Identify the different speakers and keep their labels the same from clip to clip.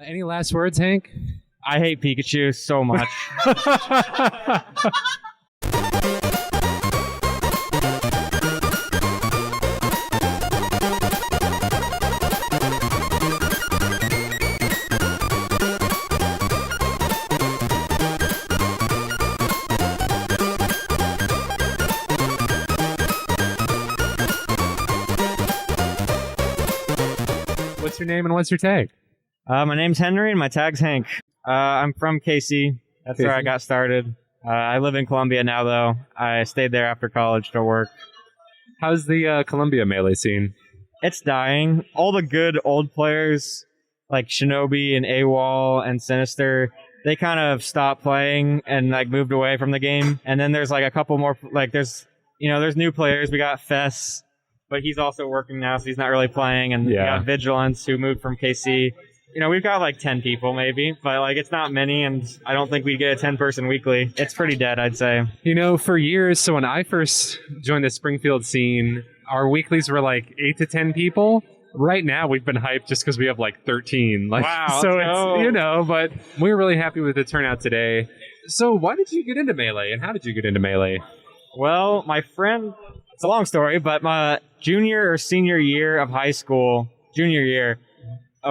Speaker 1: Any last words, Hank?
Speaker 2: I hate Pikachu so much.
Speaker 1: What's your name and what's your tag?
Speaker 2: My name's Henry and my tag's Hank. I'm from KC. That's where I got started. I live in Columbia now, though. I stayed there after college to work.
Speaker 1: How's the Columbia Melee scene?
Speaker 2: It's dying. All the good old players, like Shinobi and AWOL and Sinister, they kind of stopped playing and like moved away from the game. And then there's like a couple more, like there's new players. We got Fess, but he's also working now, so he's not really playing. And we got Vigilance, who moved from KC. We've got like 10 people maybe, but like it's not many, and I don't think we'd get a 10-person weekly. It's pretty dead, I'd say.
Speaker 1: For years, so when I first joined the Springfield scene, our weeklies were like 8 to 10 people. Right now, we've been hyped just because we have like 13.
Speaker 2: Wow.
Speaker 1: So it's, but we're really happy with the turnout today. So why did you get into Melee, and how did you get into Melee?
Speaker 2: Well, my friend, it's a long story, but my junior or senior year of high school,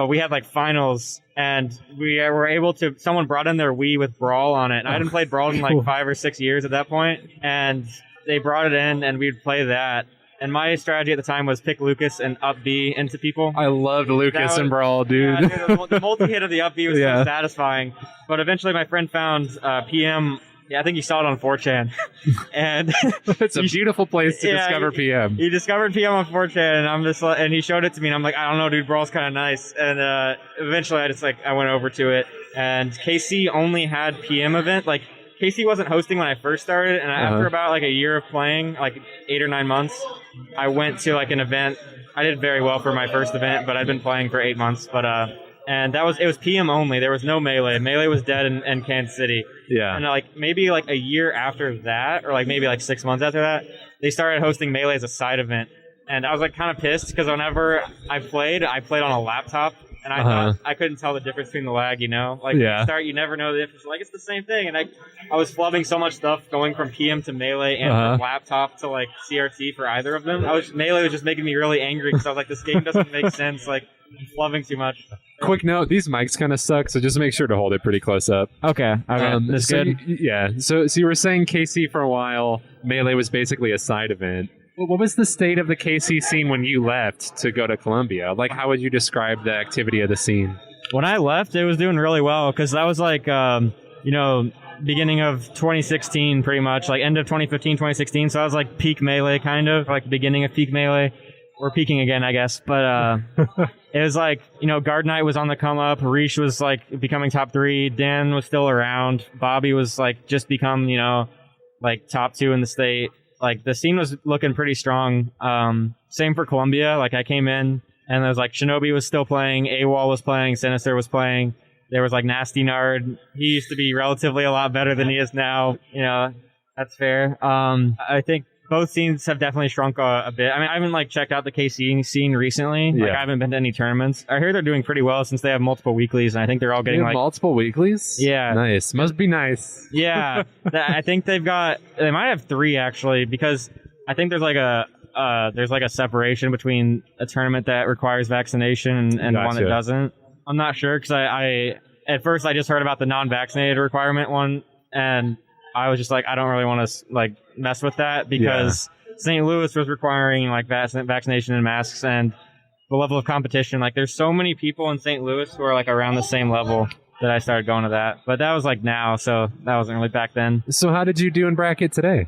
Speaker 2: we had like finals, and we were able to, someone brought in their Wii with Brawl on it. And I hadn't played Brawl in like 5 or 6 years at that point, and they brought it in and we'd play that. And my strategy at the time was pick Lucas and up B into people.
Speaker 1: I loved Lucas and Brawl, dude.
Speaker 2: Yeah, dude, the multi-hit of the up B was so satisfying. But eventually my friend found PM. Yeah, I think he saw it on 4chan. And
Speaker 1: it's a beautiful place to discover PM.
Speaker 2: He discovered PM on 4chan, and I'm just like, and he showed it to me, and I'm like, I don't know, dude, Brawl's kind of nice. And eventually I went over to it, and KC only had PM event. Like, KC wasn't hosting when I first started, and after about like a year of playing, like 8 or 9 months, I went to like an event. I did very well for my first event, but I'd been playing for 8 months. But and it was PM only. There was no Melee. Melee was dead in Kansas City. Yeah. And like maybe like a year after that, or like maybe like 6 months after that, they started hosting Melee as a side event. And I was like kind of pissed because whenever I played on a laptop, and I thought I couldn't tell the difference between the lag, Like when you start, you never know the difference. Like it's the same thing. And I was flubbing so much stuff going from PM to Melee and from laptop to like CRT for either of them. Melee was just making me really angry because I was like, this game doesn't make sense. Like I'm flubbing too much.
Speaker 1: Quick note, these mics kind of suck, so just make sure to hold it pretty close up.
Speaker 2: Okay. That's good.
Speaker 1: So you were saying KC for a while, Melee was basically a side event. What was the state of the KC scene when you left to go to Columbia? Like, how would you describe the activity of the scene?
Speaker 2: When I left, it was doing really well, because that was like, beginning of 2016, pretty much, like end of 2015, 2016, so I was like peak Melee, kind of, like beginning of peak Melee. We're peaking again, I guess, but it was like, Guard Knight was on the come up, Reesh was like becoming top 3, Dan was still around, Bobby was like just become, like top 2 in the state. Like the scene was looking pretty strong. Same for Columbia. Like I came in and there was like Shinobi was still playing, AWOL was playing, Sinister was playing. There was like Nasty Nard. He used to be relatively a lot better than he is now. That's fair. I think both scenes have definitely shrunk a bit. I mean, I haven't like checked out the KC scene recently. Like I haven't been to any tournaments. I hear they're doing pretty well since they have multiple weeklies, and I think they're all getting like
Speaker 1: multiple weeklies.
Speaker 2: Yeah,
Speaker 1: nice. Must be nice.
Speaker 2: Yeah, I think they might have 3 actually, because I think there's like a separation between a tournament that requires vaccination and one that doesn't. I'm not sure because I at first I just heard about the non-vaccinated requirement one, and I was just like, I don't really want to like mess with that because St. Louis was requiring like vaccination and masks, and the level of competition. Like there's so many people in St. Louis who are like around the same level that I started going to that. But that was like now, so that wasn't really back then.
Speaker 1: So how did you do in bracket today?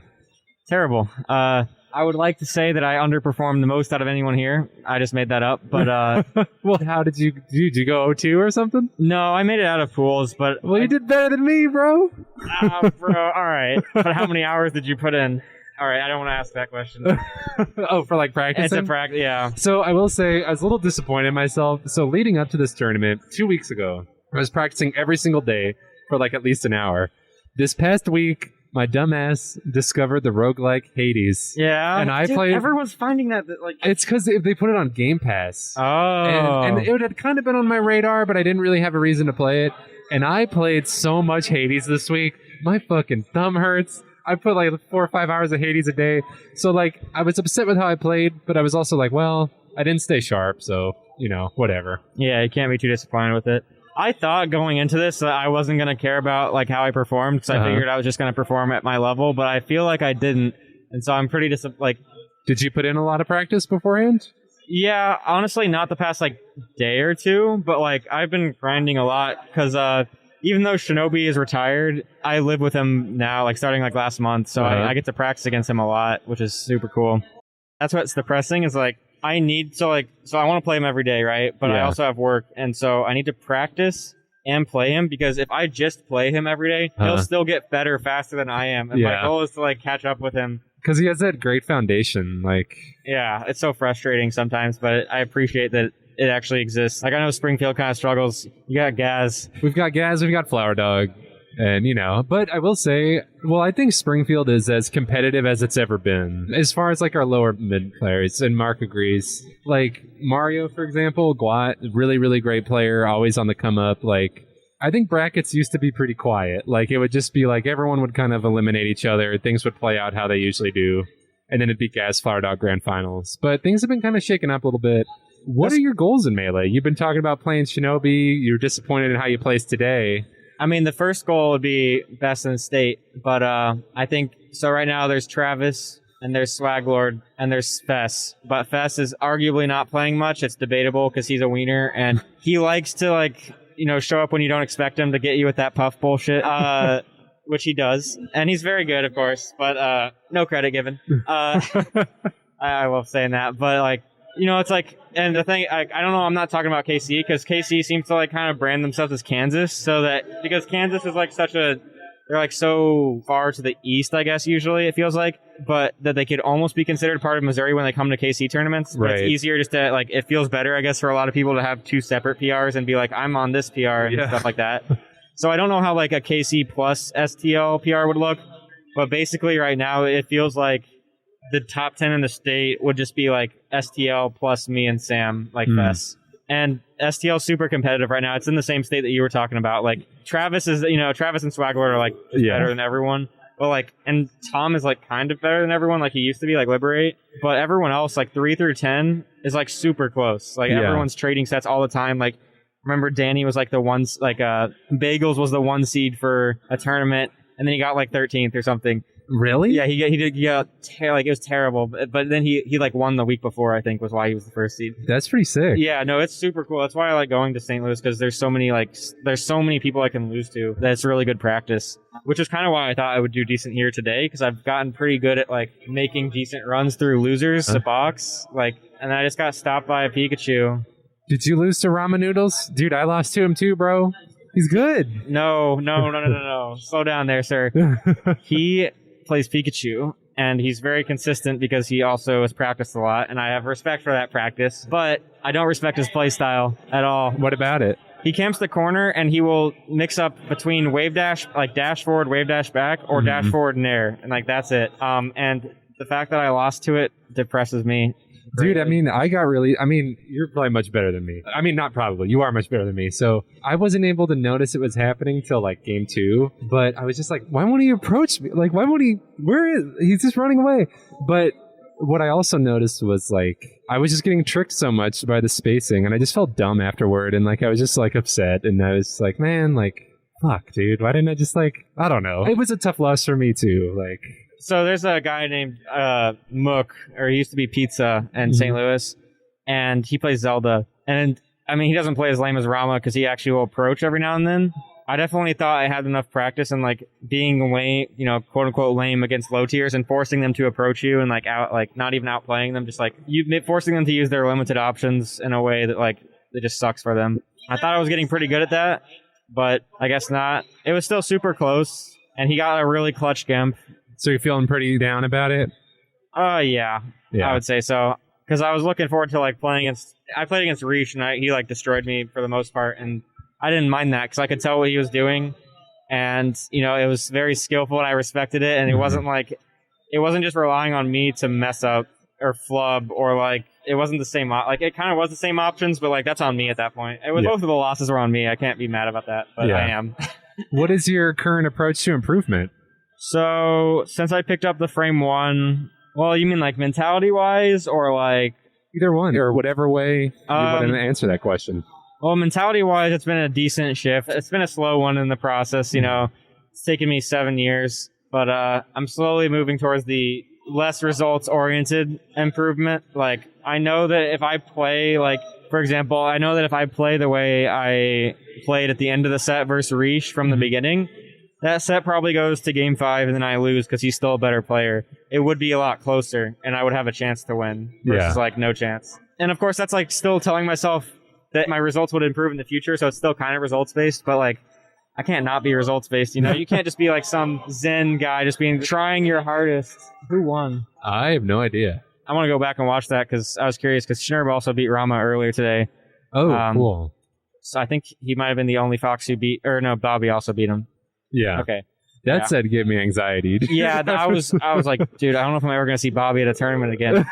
Speaker 2: Terrible. I would like to say that I underperformed the most out of anyone here. I just made that up, but
Speaker 1: well, how did you go 0-2 or something?
Speaker 2: No, I made it out of pools, but
Speaker 1: you did better than me, bro.
Speaker 2: Bro, all right. But how many hours did you put in? All right, I don't want to ask that question.
Speaker 1: Oh, for like practicing?
Speaker 2: It's a practice, yeah.
Speaker 1: So I will say I was a little disappointed in myself. So leading up to this tournament 2 weeks ago, I was practicing every single day for like at least an hour. This past week, my dumbass discovered the roguelike Hades.
Speaker 2: Yeah.
Speaker 1: And I
Speaker 2: Dude,
Speaker 1: played...
Speaker 2: everyone's finding that like...
Speaker 1: It's because they put it on Game Pass.
Speaker 2: Oh.
Speaker 1: And it had kind of been on my radar, but I didn't really have a reason to play it. And I played so much Hades this week. My fucking thumb hurts. I put like 4 or 5 hours of Hades a day. So like, I was upset with how I played, but I was also like, well, I didn't stay sharp, so, you know, whatever.
Speaker 2: Yeah, you can't be too disappointed with it. I thought going into this that I wasn't going to care about like how I performed because I figured I was just going to perform at my level, but I feel like I didn't. And so I'm pretty
Speaker 1: Did you put in a lot of practice beforehand?
Speaker 2: Yeah, honestly, not the past like day or two, but like I've been grinding a lot because even though Shinobi is retired, I live with him now, like starting like last month, so I get to practice against him a lot, which is super cool. That's what's depressing is like I need so I want to play him every day, right? But I also have work, and so I need to practice and play him because if I just play him every day, he'll still get better faster than I am. And my goal is to like catch up with him.
Speaker 1: Because he has that great foundation, like...
Speaker 2: Yeah, it's so frustrating sometimes, but I appreciate that it actually exists. Like, I know Springfield kind of struggles. You got Gaz.
Speaker 1: We've got Gaz, we've got Flower Dog, and, you know... But I will say, well, I think Springfield is as competitive as it's ever been. As far as, like, our lower mid players, and Mark agrees. Like, Mario, for example, Guat, really, really great player, always on the come-up, like... I think brackets used to be pretty quiet. Like, it would just be like everyone would kind of eliminate each other. Things would play out how they usually do. And then it'd be Gaz Flower Dog Grand Finals. But things have been kind of shaken up a little bit. What are your goals in Melee? You've been talking about playing Shinobi. You're disappointed in how you placed today.
Speaker 2: I mean, the first goal would be best in the state. But I think, so right now there's Travis, and there's Swaglord, and there's Fess. But Fess is arguably not playing much. It's debatable because he's a wiener. And he likes to, like... you know, show up when you don't expect him to get you with that puff bullshit, which he does. And he's very good, of course, but no credit given. I love saying that. But, like, you know, it's like, and the thing, I don't know, I'm not talking about KC, because KC seems to, like, kind of brand themselves as Kansas, so that, because Kansas is, like, they're, like, so far to the east, I guess, usually, it feels like, but that they could almost be considered part of Missouri when they come to KC tournaments. Right. It's easier just to, like, it feels better, I guess, for a lot of people to have two separate PRs and be like, I'm on this PR and stuff like that. So I don't know how, like, a KC plus STL PR would look, but basically right now it feels like the top 10 in the state would just be, like, STL plus me and Sam, like, Fess. And STL's super competitive right now. It's in the same state that you were talking about. Like, Travis and Swaglord are, like, better than everyone. But, like, and Tom is, like, kind of better than everyone, like he used to be, like, Liberate. But everyone else, like, 3 through 10 is, like, super close. Like, everyone's trading sets all the time. Like, remember Danny was, like, the one, like, Bagels was the 1 seed for a tournament, and then he got, like, 13th or something.
Speaker 1: Really?
Speaker 2: Yeah, like, it was terrible. But then he like won the week before, I think, was why he was the first seed.
Speaker 1: That's pretty sick.
Speaker 2: Yeah, no, it's super cool. That's why I like going to St. Louis, because there's so many people I can lose to. That's really good practice, which is kind of why I thought I would do decent here today, because I've gotten pretty good at like making decent runs through losers to box. Like, and I just got stopped by a Pikachu.
Speaker 1: Did you lose to Ramen Noodles? Dude, I lost to him too, bro. He's good.
Speaker 2: No. Slow down there, sir. He plays Pikachu, and he's very consistent because he also has practiced a lot, and I have respect for that practice, but I don't respect his play style at all.
Speaker 1: What about it?
Speaker 2: He camps the corner, and he will mix up between wave dash, like dash forward, wave dash back, or dash forward and air, and like that's it. And the fact that I lost to it depresses me.
Speaker 1: Dude, I mean, you're probably much better than me. I mean, not probably. You are much better than me. So I wasn't able to notice it was happening till like game 2. But I was just like, why won't he approach me? Like, why won't he? He's just running away. But what I also noticed was like, I was just getting tricked so much by the spacing. And I just felt dumb afterward. And like, I was just like upset. And I was like, man, like, fuck, dude. Why didn't I just like, I don't know. It was a tough loss for me too. Like,
Speaker 2: so there's a guy named Mook, or he used to be Pizza in St. Louis, and he plays Zelda. And, I mean, he doesn't play as lame as Rama because he actually will approach every now and then. I definitely thought I had enough practice in, like, being lame, you know, quote-unquote lame against low tiers and forcing them to approach you and, like, not even outplaying them, just, like, forcing them to use their limited options in a way that, like, it just sucks for them. I thought I was getting pretty good at that, but I guess not. It was still super close, and he got a really clutch Gimp.
Speaker 1: So you're feeling pretty down about it?
Speaker 2: Yeah, I would say so. Because I was looking forward to like playing against. I played against Reach, and he like destroyed me for the most part, and I didn't mind that because I could tell what he was doing, and it was very skillful, and I respected it. And it wasn't just relying on me to mess up or flub, or like it wasn't the same. Like it kind of was the same options, but like that's on me at that point. It was both of the losses were on me. I can't be mad about that, but I am.
Speaker 1: What is your current approach to improvement?
Speaker 2: So since I picked up the frame 1, well, you mean like mentality wise, or like
Speaker 1: either one, or whatever way you want to answer that question.
Speaker 2: Well, mentality wise, it's been a decent shift. It's been a slow one in the process. It's taken me 7 years, but I'm slowly moving towards the less results oriented improvement. Like I know that if I play, like for example, I know that if I play the way I played at the end of the set versus Riche from the beginning, that set probably goes to game 5 and then I lose because he's still a better player. It would be a lot closer and I would have a chance to win versus like no chance. And of course that's like still telling myself that my results would improve in the future, so it's still kind of results based, but like I can't not be results based. You can't just be like some Zen guy just trying your hardest. Who won?
Speaker 1: I have no idea.
Speaker 2: I want to go back and watch that because I was curious, because Schnurb also beat Rama earlier today.
Speaker 1: Oh, cool.
Speaker 2: So I think he might have been the only Fox who Bobby also beat him.
Speaker 1: Yeah.
Speaker 2: Okay.
Speaker 1: That said, gave me anxiety.
Speaker 2: Yeah, I was like, dude, I don't know if I'm ever going to see Bobby at a tournament again.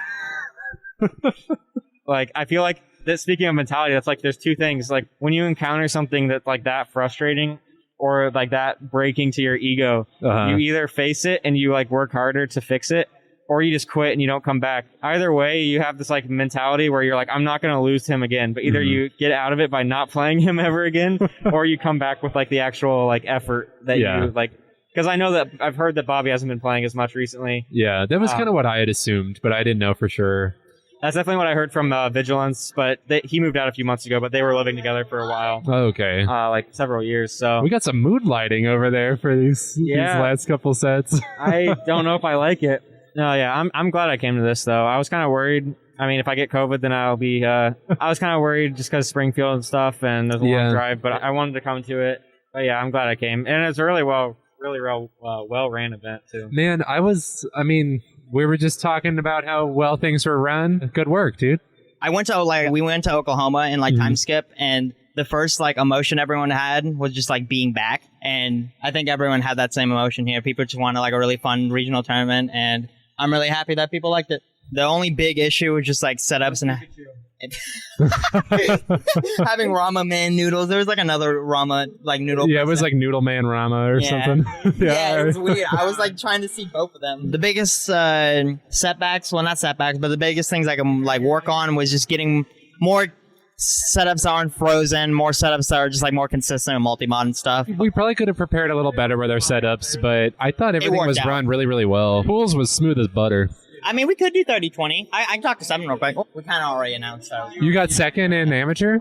Speaker 2: Like, I feel like that, speaking of mentality, that's like there's two things. Like when you encounter something that's like that frustrating or like that breaking to your ego, you either face it and you like work harder to fix it, or you just quit and you don't come back. Either way, you have this like mentality where you're like, I'm not going to lose to him again. But either you get out of it by not playing him ever again, or you come back with like the actual like effort that you like. Because I know that I've heard that Bobby hasn't been playing as much recently.
Speaker 1: Yeah, that was kind of what I had assumed, but I didn't know for sure.
Speaker 2: That's definitely what I heard from Vigilance, but he moved out a few months ago, but they were living together for a while.
Speaker 1: Oh, okay.
Speaker 2: Like several years. So
Speaker 1: we got some mood lighting over there for these last couple sets.
Speaker 2: I don't know if I like it. No, yeah, I'm glad I came to this, though. I was kind of worried. I mean, if I get COVID, then I'll be... I was kind of worried just because Springfield and stuff, and there's a long drive, but I wanted to come to it. But yeah, I'm glad I came. And it's a really well-ran event, too.
Speaker 1: Man, we were just talking about how well things were run. Good work, dude.
Speaker 3: We went to Oklahoma in time skip, and the first emotion everyone had was just being back. And I think everyone had that same emotion here. People just wanted a really fun regional tournament, and I'm really happy that people liked it. The only big issue was just setups and having Rama Man noodles. There was another Rama noodle.
Speaker 1: Yeah, it was Noodle Man Rama or something.
Speaker 3: Yeah, it was weird. I was trying to see both of them. The biggest setbacks, well, not setbacks, but the biggest things I can work on was just getting more setups that aren't frozen, more setups that are just more consistent and multi-mod and stuff.
Speaker 1: We probably could have prepared a little better with our setups, but I thought everything was run really, really well. Pools was smooth as butter.
Speaker 3: I mean, we could do 30-20. I can talk to 7 real quick. We kind of already announced, so.
Speaker 1: You got second in amateur?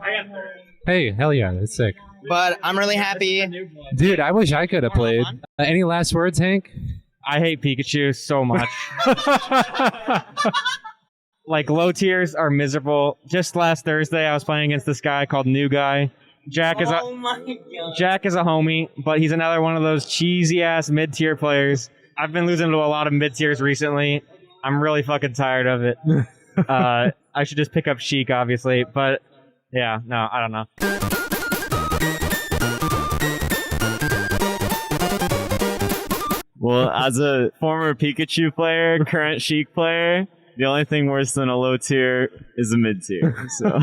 Speaker 1: Hey, hell yeah, that's sick.
Speaker 3: But I'm really happy.
Speaker 1: Dude, I wish I could have played. Any last words, Hank?
Speaker 2: I hate Pikachu so much. Low tiers are miserable. Just last Thursday, I was playing against this guy called New Guy. Jack is a homie, but he's another one of those cheesy-ass mid-tier players. I've been losing to a lot of mid-tiers recently. I'm really fucking tired of it. I should just pick up Sheik, obviously, but yeah, no, I don't know.
Speaker 4: Well, as a former Pikachu player, current Sheik player, the only thing worse than a low tier is a mid tier. So.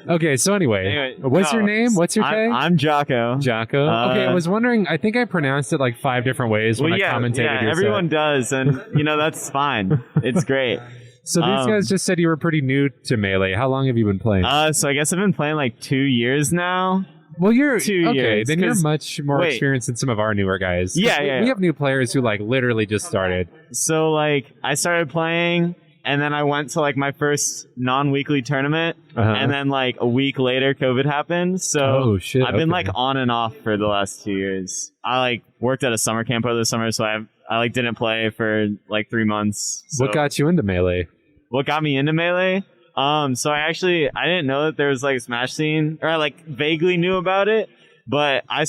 Speaker 1: Okay, so anyway, what's your name? What's your tag?
Speaker 4: I'm Jaco.
Speaker 1: Jaco. Okay, I was wondering, I think I pronounced it 5 different ways when I commentated.
Speaker 4: Yeah, everyone does, and that's fine. It's great.
Speaker 1: So these guys just said you were pretty new to Melee. How long have you been playing?
Speaker 4: So I guess I've been playing 2 years now.
Speaker 1: Well, you're
Speaker 4: 2 years.
Speaker 1: Okay, then you're much more experienced than some of our newer guys.
Speaker 4: Yeah.
Speaker 1: We have new players who literally just started.
Speaker 4: So I started playing, and then I went to my first non-weekly tournament, and then a week later COVID happened. So I've been on and off for the last 2 years. I worked at a summer camp over the summer, so I didn't play for 3 months. So.
Speaker 1: What got you into Melee?
Speaker 4: What got me into Melee? So I didn't know that there was a Smash scene, or I vaguely knew about it, but I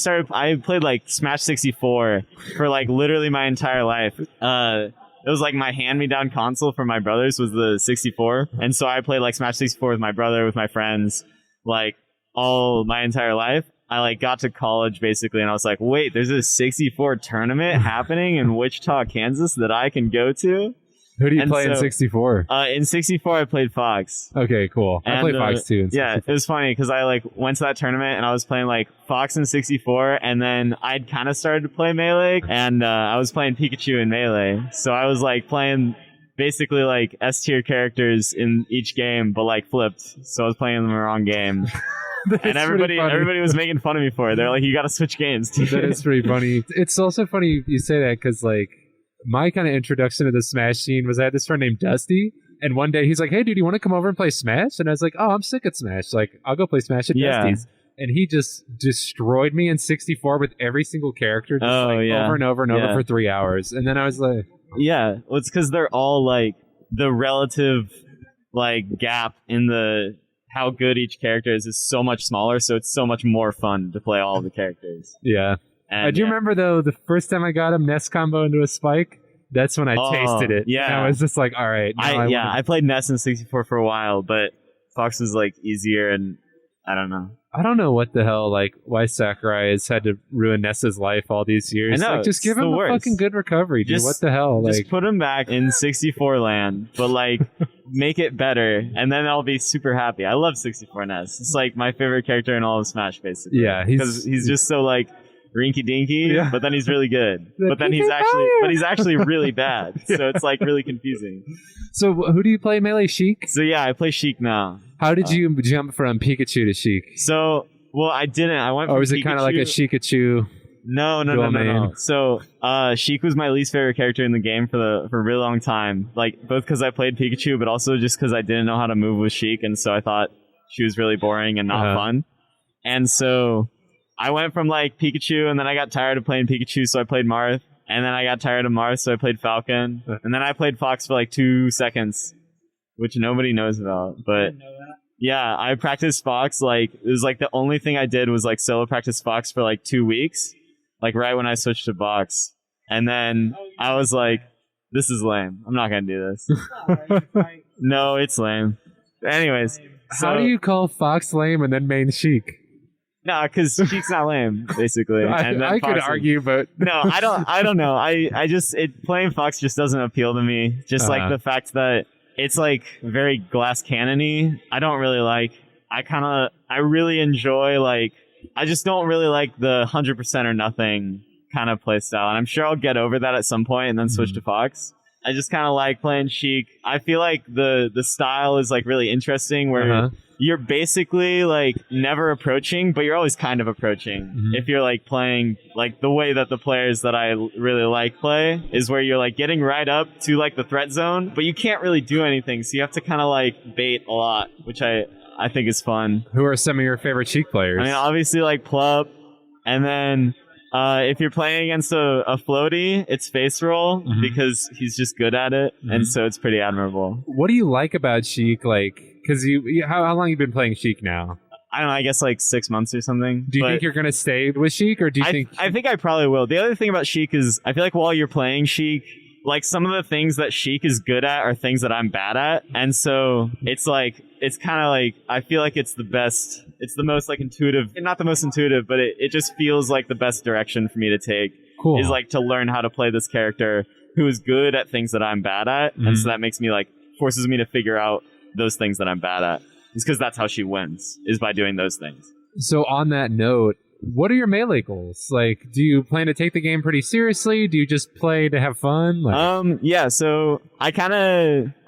Speaker 4: played Smash 64 for literally my entire life. It was my hand-me-down console for my brothers was the 64, and so I played Smash 64 with my brother, with my friends, all my entire life. I like got to college basically, and I was like, wait, there's a 64 tournament happening in Wichita, Kansas that I can go to.
Speaker 1: Who do you play in 64?
Speaker 4: In 64, I played Fox.
Speaker 1: Okay, cool. I played Fox too.
Speaker 4: Yeah, it was funny because I like went to that tournament and I was playing like Fox in 64, and then I'd kind of started to play Melee, and I was playing Pikachu in Melee. So I was like playing basically like S tier characters in each game, but like flipped. So I was playing them in the wrong game. And everybody was making fun of me for it. They're like, you got to switch games.
Speaker 1: That is pretty funny. It's also funny you say that because like my kind of introduction to the Smash scene was I had this friend named Dusty, and one day he's like, hey dude, you want to come over and play Smash? And I was like, oh, I'm sick at Smash, like I'll go play Smash at Dusty's. And he just destroyed me in 64 with every single character just over and over and over for 3 hours. And then I was like,
Speaker 4: well, it's because they're all like the relative like gap in the how good each character is so much smaller, so it's so much more fun to play all of the characters.
Speaker 1: Yeah. And I do remember, though, the first time I got him Ness combo into a spike, that's when I tasted it. Yeah. And I was just like, all right.
Speaker 4: I played Ness in 64 for a while, but Fox was, like, easier, and I don't know.
Speaker 1: I don't know what the hell, like, why Sakurai has had to ruin Ness's life all these years.
Speaker 4: I know,
Speaker 1: like, just give him a fucking good recovery, dude. What the hell?
Speaker 4: Just put him back in 64 land, but, like, make it better, and then I'll be super happy. I love 64 Ness. It's, like, my favorite character in all of Smash, basically.
Speaker 1: Yeah.
Speaker 4: Because he's just so, like, rinky dinky, but then he's really good. But then he's actually really bad. So it's like really confusing.
Speaker 1: So who do you play Melee? Sheik?
Speaker 4: So yeah, I play Sheik now.
Speaker 1: How did you jump from Pikachu to Sheik?
Speaker 4: So I didn't. I went.
Speaker 1: Or was it kind of like a Sheikachu?
Speaker 4: No. So Sheik was my least favorite character in the game for a really long time. Like both because I played Pikachu, but also just because I didn't know how to move with Sheik, and so I thought she was really boring and not fun. And so I went from like Pikachu, and then I got tired of playing Pikachu, so I played Marth. And then I got tired of Marth, so I played Falcon. And then I played Fox for like 2 seconds, which nobody knows about. But yeah, I practiced Fox. Like it was like the only thing I did was like solo practice Fox for like 2 weeks, like right when I switched to Box. And then I was like, this is lame. I'm not gonna do this. No, it's lame. Anyways, so
Speaker 1: how do you call Fox lame and then main Sheik?
Speaker 4: No, because Sheik's not lame, basically.
Speaker 1: I could argue, but
Speaker 4: no, I don't know. I just playing Fox just doesn't appeal to me. Just like the fact that it's like very glass cannon-y. I don't really like. I really enjoy like. I just don't really like the 100% or nothing kind of play style, and I'm sure I'll get over that at some point and then switch to Fox. I just kind of like playing Sheik. I feel like the style is like really interesting where you're basically like never approaching, but you're always kind of approaching. If you're like playing like the way that the players that I really like play is where you're like getting right up to like the threat zone, but you can't really do anything. So you have to kind of like bait a lot, which I think is fun.
Speaker 1: Who are some of your favorite Sheik players?
Speaker 4: I mean, obviously like Plup, and then if you're playing against a floaty, it's Face Roll because he's just good at it, and so it's pretty admirable.
Speaker 1: What do you like about Sheik? Like, because how long you been playing Sheik now?
Speaker 4: I don't know. I guess like 6 months or something.
Speaker 1: Do you think you're gonna stay with Sheik, or do you think?
Speaker 4: I think I probably will. The other thing about Sheik is I feel like while you're playing Sheik, like some of the things that Sheik is good at are things that I'm bad at, and so it's like it's kind of like I feel like it's the best. It's the most like intuitive, not the most intuitive, but it just feels like the best direction for me to take. Cool. Is like to learn how to play this character who is good at things that I'm bad at, and so that makes me like forces me to figure out those things that I'm bad at. It's because that's how she wins, is by doing those things.
Speaker 1: So on that note, what are your Melee goals? Like, do you plan to take the game pretty seriously? Do you just play to have fun? Like,
Speaker 4: yeah, so I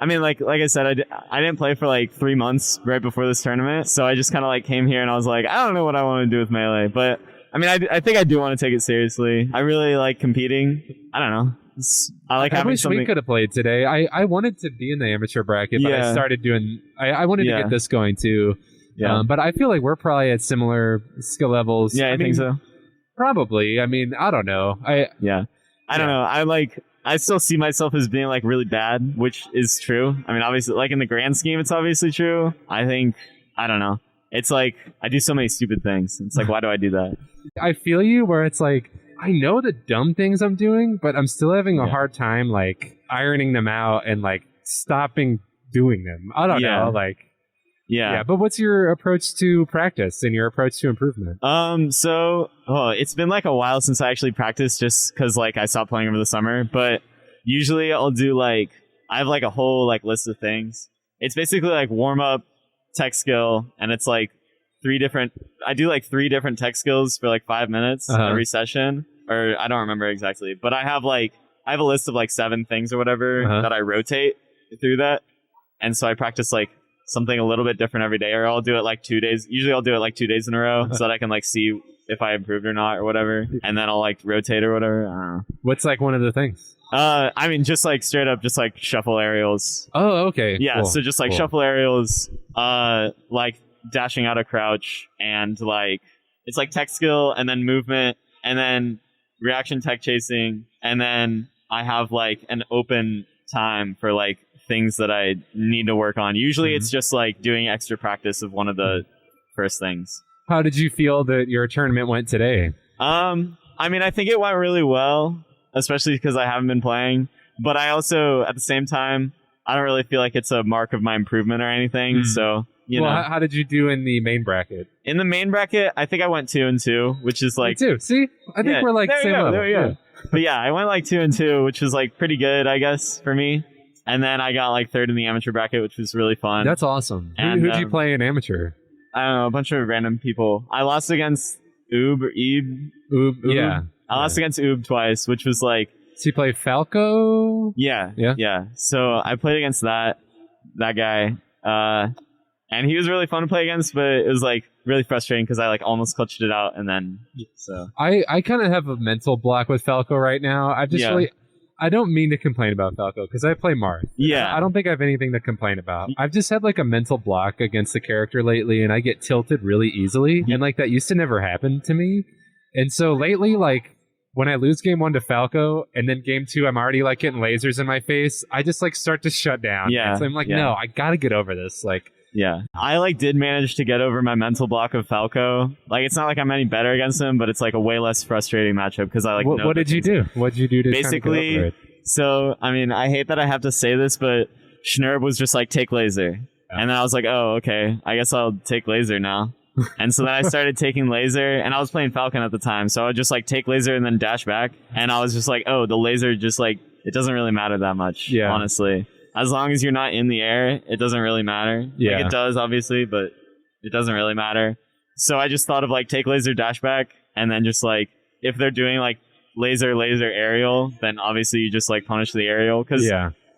Speaker 4: mean, like I said, I didn't play for like 3 months right before this tournament, so I just kind of like came here and I was like, I don't know what I want to do with Melee, but I mean, I think I do want to take it seriously. I really like competing. I don't know. I like having something.
Speaker 1: I wish we could have played today. I wanted to be in the amateur bracket, but I started doing. I wanted to get this going too. Yeah. But I feel like we're probably at similar skill levels.
Speaker 4: Yeah, I think so.
Speaker 1: Probably. I mean, I don't know. I
Speaker 4: don't know. I still see myself as being like really bad, which is true. I mean, obviously, like in the grand scheme, it's obviously true. I don't know. It's like I do so many stupid things. It's like, why do I do that?
Speaker 1: I feel you where it's like, I know the dumb things I'm doing, but I'm still having a hard time like ironing them out and like stopping doing them. I don't know. Like, Yeah, but what's your approach to practice and your approach to improvement?
Speaker 4: It's been like a while since I actually practiced just because like I stopped playing over the summer. But usually I'll do like, I have like a whole like list of things. It's basically like warm up, tech skill, and it's like I do like 3 different tech skills for like 5 minutes every session. Or I don't remember exactly, but I have a list of like 7 things or whatever that I rotate through that. And so I practice like something a little bit different every day, or I'll do it like 2 days. Usually I'll do it like 2 days in a row so that I can like see if I improved or not or whatever. And then I'll like rotate or whatever. I don't know.
Speaker 1: What's like one of the things?
Speaker 4: I mean, just like straight up, just like shuffle aerials.
Speaker 1: Oh, okay.
Speaker 4: Yeah.
Speaker 1: Cool.
Speaker 4: So just like shuffle aerials, like dashing out of crouch, and like, it's like tech skill and then movement and then reaction tech chasing. And then I have like an open time for like things that I need to work on. Usually it's just like doing extra practice of one of the first things.
Speaker 1: How did you feel that your tournament went today?
Speaker 4: I mean, I think it went really well, especially because I haven't been playing. But I also, at the same time, I don't really feel like it's a mark of my improvement or anything. So, you know.
Speaker 1: How did you do in the main bracket?
Speaker 4: In the main bracket, I think I went 2-2, which is like...
Speaker 1: Me too. See? I think we're like same level.
Speaker 4: There we go. But yeah, I went like 2-2, which was like pretty good, I guess, for me. And then I got like 3rd in the amateur bracket, which was really fun.
Speaker 1: That's awesome.
Speaker 4: And,
Speaker 1: who'd you play in amateur?
Speaker 4: I don't know, a bunch of random people. I lost against Oob or Ebe.
Speaker 1: Oob. Yeah.
Speaker 4: I lost against Oob twice, which was like...
Speaker 1: So you play Falco?
Speaker 4: Yeah. So I played against that guy. And he was really fun to play against, but it was like really frustrating because I like almost clutched it out, and then so...
Speaker 1: I kind of have a mental block with Falco right now. I don't mean to complain about Falco because I play Marth.
Speaker 4: Yeah.
Speaker 1: I don't think I have anything to complain about. I've just had like a mental block against the character lately, and I get tilted really easily. And like that used to never happen to me. And so lately, like when I lose game 1 to Falco and then game 2, I'm already like getting lasers in my face. I just like start to shut down.
Speaker 4: Yeah.
Speaker 1: So I'm like, no, I got to get over this. Like,
Speaker 4: yeah, I like did manage to get over my mental block of Falco. Like, it's not like I'm any better against him, but it's like a way less frustrating matchup because I like.
Speaker 1: What did you do? What did you do to
Speaker 4: basically?
Speaker 1: Kind of get over it?
Speaker 4: So I mean, I hate that I have to say this, but Schnurb was just like take laser, and then I was like, oh okay, I guess I'll take laser now. And so then I started taking laser, and I was playing Falcon at the time, so I would just like take laser and then dash back, and I was just like, oh, the laser just like it doesn't really matter that much, honestly. As long as you're not in the air, it doesn't really matter.
Speaker 1: Yeah.
Speaker 4: Like, it does, obviously, but it doesn't really matter. So I just thought of, like, take laser, dash back, and then just, like, if they're doing, like, laser, aerial, then obviously you just, like, punish the aerial. Because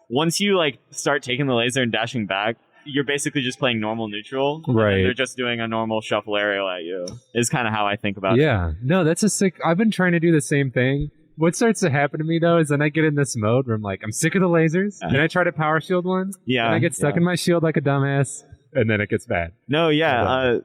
Speaker 4: once you, like, start taking the laser and dashing back, you're basically just playing normal neutral.
Speaker 1: Right.
Speaker 4: And they're just doing a normal shuffle aerial at you, is kind of how I think about it.
Speaker 1: Yeah. No, that's a sick... I've been trying to do the same thing. What starts to happen to me, though, is then I get in this mode where I'm like, I'm sick of the lasers. And I try to power shield one. Yeah. And I get stuck in my shield like a dumbass. And then it gets bad.
Speaker 4: No,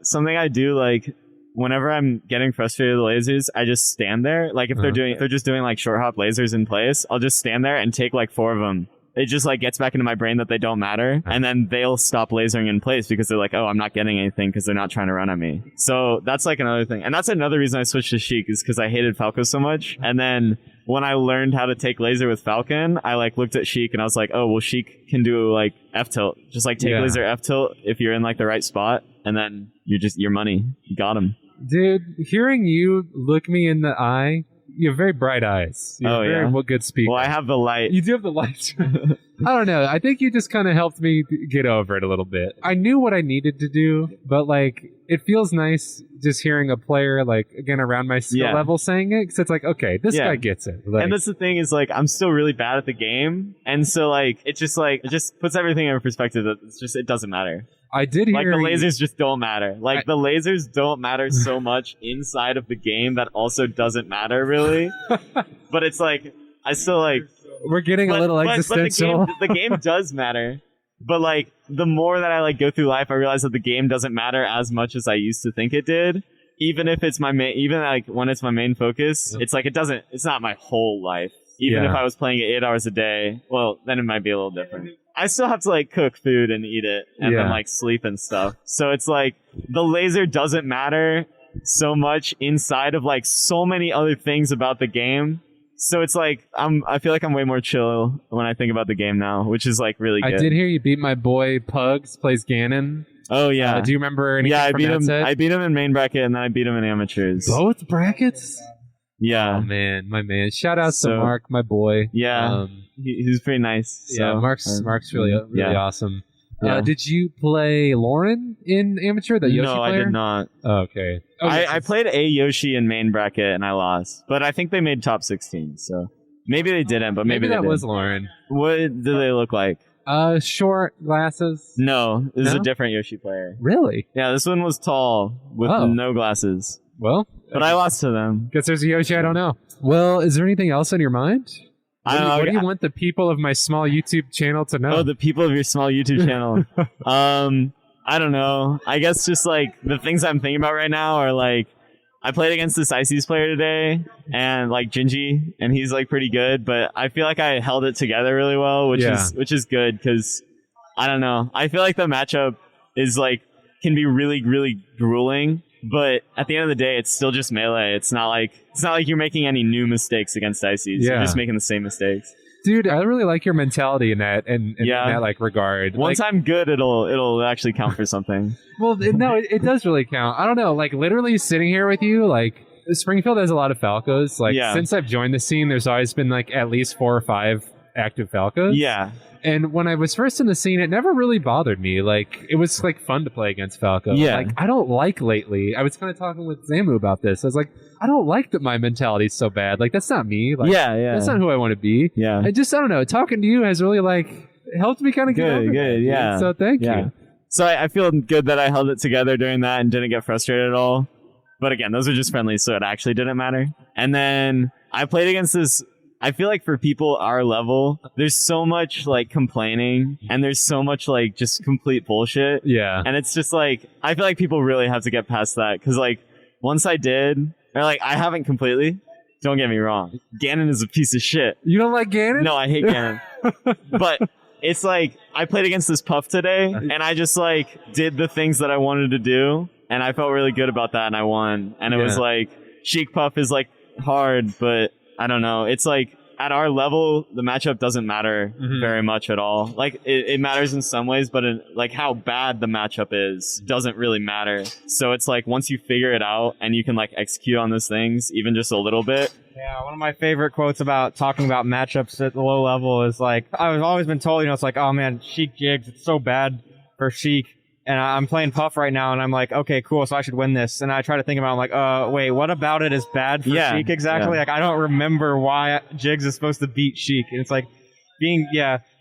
Speaker 4: something I do, like, whenever I'm getting frustrated with lasers, I just stand there. Like, if they're just doing, like, short hop lasers in place, I'll just stand there and take, like, 4 of them. It just like gets back into my brain that they don't matter, and then they'll stop lasering in place because they're like, oh, I'm not getting anything because they're not trying to run at me. So that's like another thing, and that's another reason I switched to Sheik is because I hated Falco so much. And then when I learned how to take laser with Falcon, I like looked at Sheik and I was like, oh well, Sheik can do like F tilt, just like take laser F tilt if you're in like the right spot, and then you're just your money, you got him.
Speaker 1: Dude, hearing you look me in the eye. You have very bright eyes. You're very good speaker.
Speaker 4: Well, I have the light.
Speaker 1: You do have the light. I don't know. I think you just kind of helped me get over it a little bit. I knew what I needed to do, but like it feels nice just hearing a player like again around my skill level saying it. Because it's like, okay, this guy gets it. Like,
Speaker 4: and that's the thing is like I'm still really bad at the game, and so like it just puts everything in perspective. That it doesn't matter.
Speaker 1: I did hear
Speaker 4: like the lasers just don't matter. Like the lasers don't matter so much inside of the game that also doesn't matter really. But it's like I still like
Speaker 1: we're getting a little existential.
Speaker 4: But the game does matter. But like the more that I like go through life, I realize that the game doesn't matter as much as I used to think it did. Even if it's my main, even like when it's my main focus, it's like it's not my whole life. Even if I was playing it 8 hours a day, well, then it might be a little different. I still have to like cook food and eat it and then like sleep and stuff. So it's like the laser doesn't matter so much inside of like so many other things about the game. So it's like I feel like I'm way more chill when I think about the game now, which is like really good.
Speaker 1: I did hear you beat my boy Pugs, plays Ganon.
Speaker 4: Oh yeah.
Speaker 1: Do you remember anything
Speaker 4: Yeah, I
Speaker 1: from
Speaker 4: beat
Speaker 1: that
Speaker 4: him.
Speaker 1: set?
Speaker 4: I beat him in main bracket, and then I beat him in amateurs.
Speaker 1: Both brackets?
Speaker 4: Yeah.
Speaker 1: Oh man, my man. Shout out
Speaker 4: So-
Speaker 1: to Mark, my boy.
Speaker 4: Yeah. He's pretty nice.
Speaker 1: Yeah,
Speaker 4: so,
Speaker 1: Mark's really
Speaker 4: yeah.
Speaker 1: awesome.
Speaker 4: Yeah.
Speaker 1: Did you play Lauren in amateur? The Yoshi
Speaker 4: No, I
Speaker 1: player?
Speaker 4: did not.
Speaker 1: Oh, okay. Oh,
Speaker 4: I played a Yoshi in main bracket and I lost, but I think they made top 16. So maybe they didn't, but maybe
Speaker 1: that
Speaker 4: they
Speaker 1: was
Speaker 4: did.
Speaker 1: Lauren.
Speaker 4: What do they look like?
Speaker 1: Short glasses.
Speaker 4: No, this is
Speaker 1: No?
Speaker 4: a different Yoshi player.
Speaker 1: Really?
Speaker 4: Yeah, this one was tall with
Speaker 1: Oh.
Speaker 4: no glasses,
Speaker 1: Well,
Speaker 4: but I lost to them.
Speaker 1: guess there's a Yoshi I don't know. Well, is there anything else on your mind?
Speaker 4: I don't know.
Speaker 1: What do you want the people of my small YouTube channel to know?
Speaker 4: Oh, the people of your small YouTube channel. I don't know. I guess just like the things I'm thinking about right now are like I played against this ICs player today and like Gingy, and he's like pretty good, but I feel like I held it together really well, which is good because I don't know. I feel like the matchup is like can be really, really grueling, but at the end of the day, it's still just melee. It's not like you're making any new mistakes against ICs. You're just making the same mistakes.
Speaker 1: Dude, I really like your mentality in that in that like regard.
Speaker 4: Once I'm good, it'll actually count for something.
Speaker 1: Well, it does really count. I don't know, like literally sitting here with you, like Springfield has a lot of Falcos. Like since I've joined the scene, there's always been like at least 4 or 5 active Falcos.
Speaker 4: Yeah.
Speaker 1: And when I was first in the scene, it never really bothered me. Like, it was, like, fun to play against Falco.
Speaker 4: Yeah.
Speaker 1: Like, I don't like lately. I was kind of talking with Zamu about this. I was like, I don't like that my mentality's so bad. Like, that's not me. Like, that's not who I want to be.
Speaker 4: Yeah.
Speaker 1: I don't know. Talking to you has really, like, helped me kind of get over that,
Speaker 4: yeah.
Speaker 1: So thank you.
Speaker 4: So I feel good that I held it together during that and didn't get frustrated at all. But again, those are just friendly, so it actually didn't matter. And then I played against this... I feel like for people our level, there's so much like complaining and there's so much like just complete bullshit.
Speaker 1: Yeah.
Speaker 4: And it's just like, I feel like people really have to get past that. Cause like once I did, or like I haven't completely, don't get me wrong. Ganon is a piece of shit.
Speaker 1: You don't like Ganon?
Speaker 4: No, I hate Ganon. But it's like, I played against this Puff today and I just like did the things that I wanted to do. And I felt really good about that and I won. And it was like, Sheik Puff is like hard, but I don't know. It's like at our level, the matchup doesn't matter very much at all. Like it matters in some ways, but like how bad the matchup is doesn't really matter. So it's like once you figure it out and you can like execute on those things, even just a little bit.
Speaker 2: Yeah, one of my favorite quotes about talking about matchups at the low level is like, I've always been told, it's like, oh man, Sheik Jigs, it's so bad for Sheik. And I'm playing Puff right now, and I'm like, okay, cool, so I should win this. And I try to think about it, I'm like, wait, what about it is bad for Sheik exactly? Like, I don't remember why Jigs is supposed to beat Sheik. And it's like,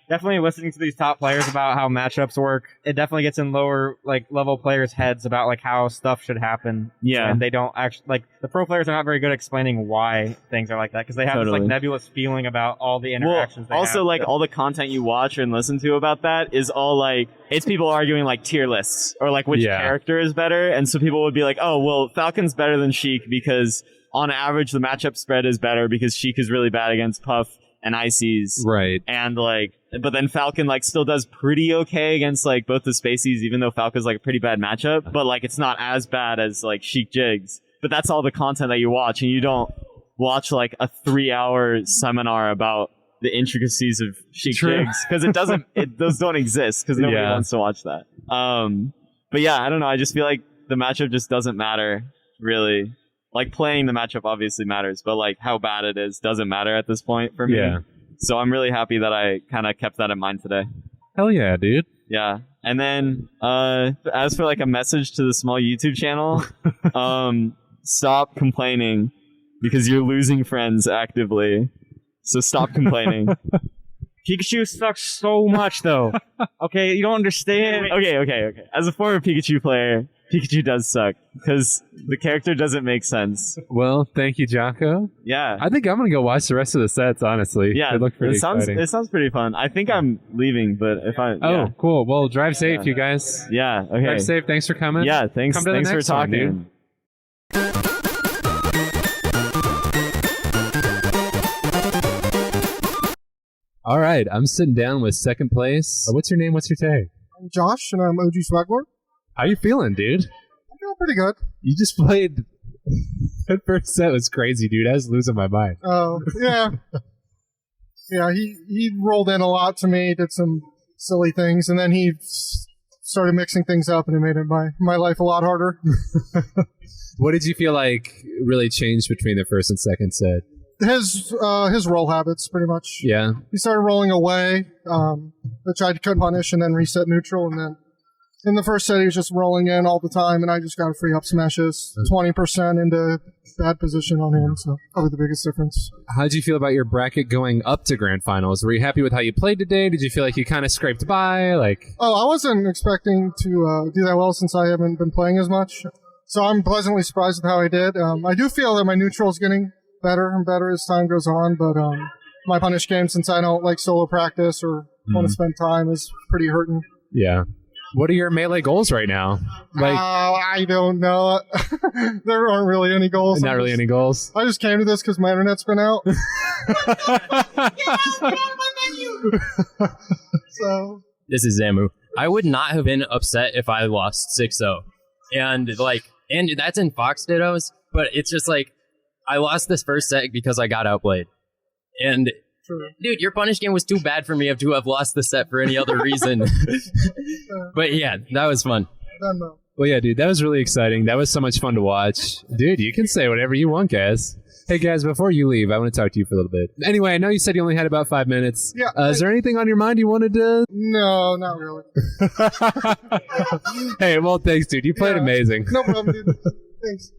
Speaker 2: definitely listening to these top players about how matchups work, it definitely gets in lower like level players' heads about like how stuff should happen.
Speaker 4: Yeah.
Speaker 2: And they don't actually, like, the pro players are not very good at explaining why things are like that, because they have this like nebulous feeling about all the interactions they have.
Speaker 4: Also, like, all the content you watch and listen to about that is all like, it's people arguing like tier lists or like which character is better. And so people would be like, oh, well, Falcon's better than Sheik because on average the matchup spread is better because Sheik is really bad against Puff and ICs.
Speaker 1: Right.
Speaker 4: And like, but then Falcon like still does pretty okay against like both the Spaceys, even though Falcon's like a pretty bad matchup, but like it's not as bad as like Sheik Jigs. But that's all the content that you watch, and you don't watch like a 3-hour seminar about the intricacies of Sheik Jigs because those don't exist because nobody wants to watch that. But yeah, I don't know. I just feel like the matchup just doesn't matter really. Like playing the matchup obviously matters, but like how bad it is doesn't matter at this point for me. Yeah. So I'm really happy that I kind of kept that in mind today.
Speaker 1: Hell yeah, dude.
Speaker 4: Yeah. And then as for like a message to the small YouTube channel, stop complaining because you're losing friends actively. So stop complaining.
Speaker 2: Pikachu sucks so much though. Okay, you don't understand.
Speaker 4: Okay. As a former Pikachu player, Pikachu does suck because the character doesn't make sense.
Speaker 1: Well, thank you, Jaco.
Speaker 4: Yeah.
Speaker 1: I think I'm going to go watch the rest of the sets, honestly.
Speaker 4: Yeah.
Speaker 1: They look pretty exciting.
Speaker 4: It sounds pretty fun. I think I'm leaving, but if I...
Speaker 1: Oh, cool. Well, drive safe, you guys.
Speaker 4: Yeah, okay.
Speaker 1: Drive safe. Thanks for coming.
Speaker 4: Yeah, thanks for talking.
Speaker 1: All right, I'm sitting down with second place. What's your name? What's your tag?
Speaker 5: I'm Josh, and I'm OG Swaglord.
Speaker 1: How you feeling, dude?
Speaker 5: I'm feeling pretty good.
Speaker 1: You just played... That first set was crazy, dude. I was losing my mind.
Speaker 5: Oh, yeah. Yeah, he rolled in a lot to me, did some silly things, and then he started mixing things up, and it made my life a lot harder.
Speaker 1: What did you feel like really changed between the first and second set?
Speaker 5: His roll habits, pretty much.
Speaker 1: Yeah.
Speaker 5: He started rolling away, which I could punish, and then reset neutral, and then in the first set he was just rolling in all the time, and I just got to free up smashes 20% into bad position on him, so probably the biggest difference.
Speaker 1: How did you feel about your bracket going up to grand finals? Were you happy with how you played today? Did you feel like you kind of scraped by? I
Speaker 5: wasn't expecting to do that well since I haven't been playing as much, so I'm pleasantly surprised with how I did. I do feel that my neutral is getting better and better as time goes on, but my punish game, since I don't like solo practice or want to spend time, is pretty hurting.
Speaker 1: Yeah. What are your melee goals right now?
Speaker 5: I don't know. There aren't really any goals.
Speaker 1: Not really any goals?
Speaker 5: I just came to this because my internet's been out. So
Speaker 6: this is Zamu. I would not have been upset if I lost 6-0. And that's in Fox Dittos, but it's just I lost this first set because I got outplayed. And
Speaker 5: true.
Speaker 6: Dude, your punish game was too bad for me to have lost the set for any other reason. But yeah, that was fun.
Speaker 1: Well, yeah, dude, that was really exciting. That was so much fun to watch. Dude, you can say whatever you want, Gaz. Hey, Gaz, before you leave, I want to talk to you for a little bit. Anyway, I know you said you only had about 5 minutes.
Speaker 5: Yeah.
Speaker 1: Is there anything on your mind you wanted to...
Speaker 5: No, not really.
Speaker 1: Hey, well, thanks, dude. You played amazing.
Speaker 5: No problem, dude. Thanks.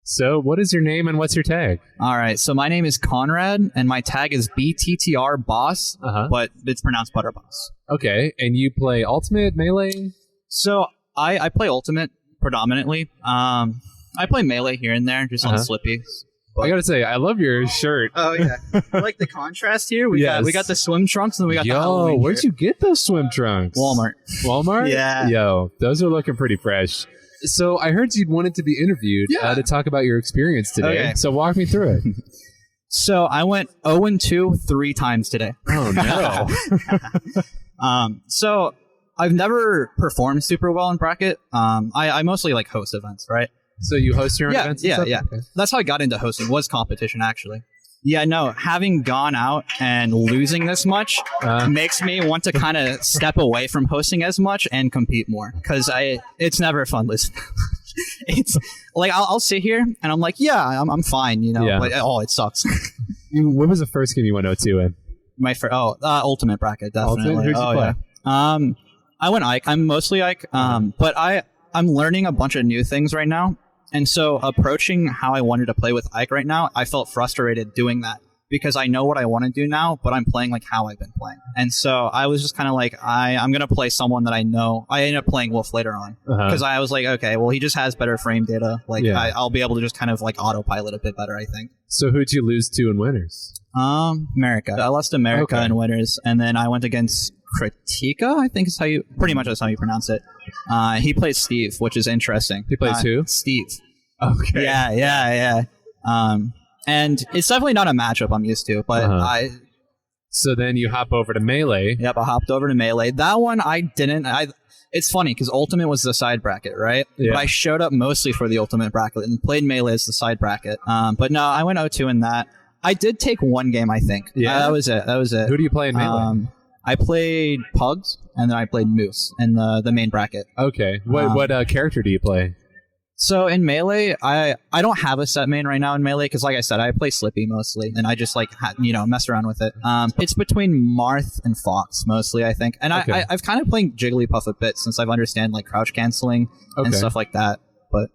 Speaker 1: So, what is your name and what's your tag?
Speaker 7: All right, so my name is Conrad, and my tag is BttrBoss, but it's pronounced BttrBoss.
Speaker 1: Okay, and you play Ultimate, Melee?
Speaker 7: So I play Ultimate predominantly. I play Melee here and there, just on Slippy.
Speaker 1: I gotta say, I love your shirt.
Speaker 7: Oh yeah, I like the contrast here. We got the swim trunks, and we got the Halloween
Speaker 1: where'd
Speaker 7: shirt.
Speaker 1: you get those swim trunks?
Speaker 7: Walmart?
Speaker 1: Yeah. Yo, those are looking pretty fresh. So I heard you'd wanted to be interviewed to talk about your experience today.
Speaker 7: Okay.
Speaker 1: So walk me through it.
Speaker 7: So I went 0-2 3 times today.
Speaker 1: Oh no.
Speaker 7: So I've never performed super well in bracket. I mostly host events, right?
Speaker 1: So you host your own events?
Speaker 7: Yeah.
Speaker 1: Okay.
Speaker 7: That's how I got into hosting, was competition, actually. Yeah, no, having gone out and losing this much makes me want to kind of step away from hosting as much and compete more, because it's never fun losing. It's I'll sit here and I'm like, I'm fine, but it sucks.
Speaker 1: What was the first game you went 0-2 in?
Speaker 7: Ultimate bracket, definitely.
Speaker 1: Ultimate? Who'd you play?
Speaker 7: Yeah. I went Ike. I'm mostly Ike, but I'm learning a bunch of new things right now. And so approaching how I wanted to play with Ike right now, I felt frustrated doing that because I know what I want to do now, but I'm playing how I've been playing. And so I was just kind of I'm going to play someone that I know. I ended up playing Wolf later on because I was like, okay, well, he just has better frame data. I'll be able to just kind of autopilot a bit better, I think.
Speaker 1: So who'd you lose to in winners?
Speaker 7: America. I lost America in winners, and then I went against Kritika, I think is pretty much that's how you pronounce it. He plays Steve, which is interesting.
Speaker 1: He plays who?
Speaker 7: Steve.
Speaker 1: Okay.
Speaker 7: Yeah. And it's definitely not a matchup I'm used to, but
Speaker 1: So then you hop over to Melee.
Speaker 7: Yep, I hopped over to Melee. That one I didn't. It's funny because Ultimate was the side bracket, right?
Speaker 1: Yeah.
Speaker 7: But I showed up mostly for the Ultimate bracket and played Melee as the side bracket. But no, I went 0-2 in that. I did take one game, I think.
Speaker 1: Yeah.
Speaker 7: That was it.
Speaker 1: Who do you play in Melee?
Speaker 7: I played Pugs, and then I played Moose in the main bracket.
Speaker 1: Okay. What character do you play?
Speaker 7: So in Melee, I don't have a set main right now in Melee, because like I said, I play Slippy mostly, and I just mess around with it. It's between Marth and Fox mostly, I think. And I've kind of played Jigglypuff a bit since I've understand crouch canceling and stuff like that. But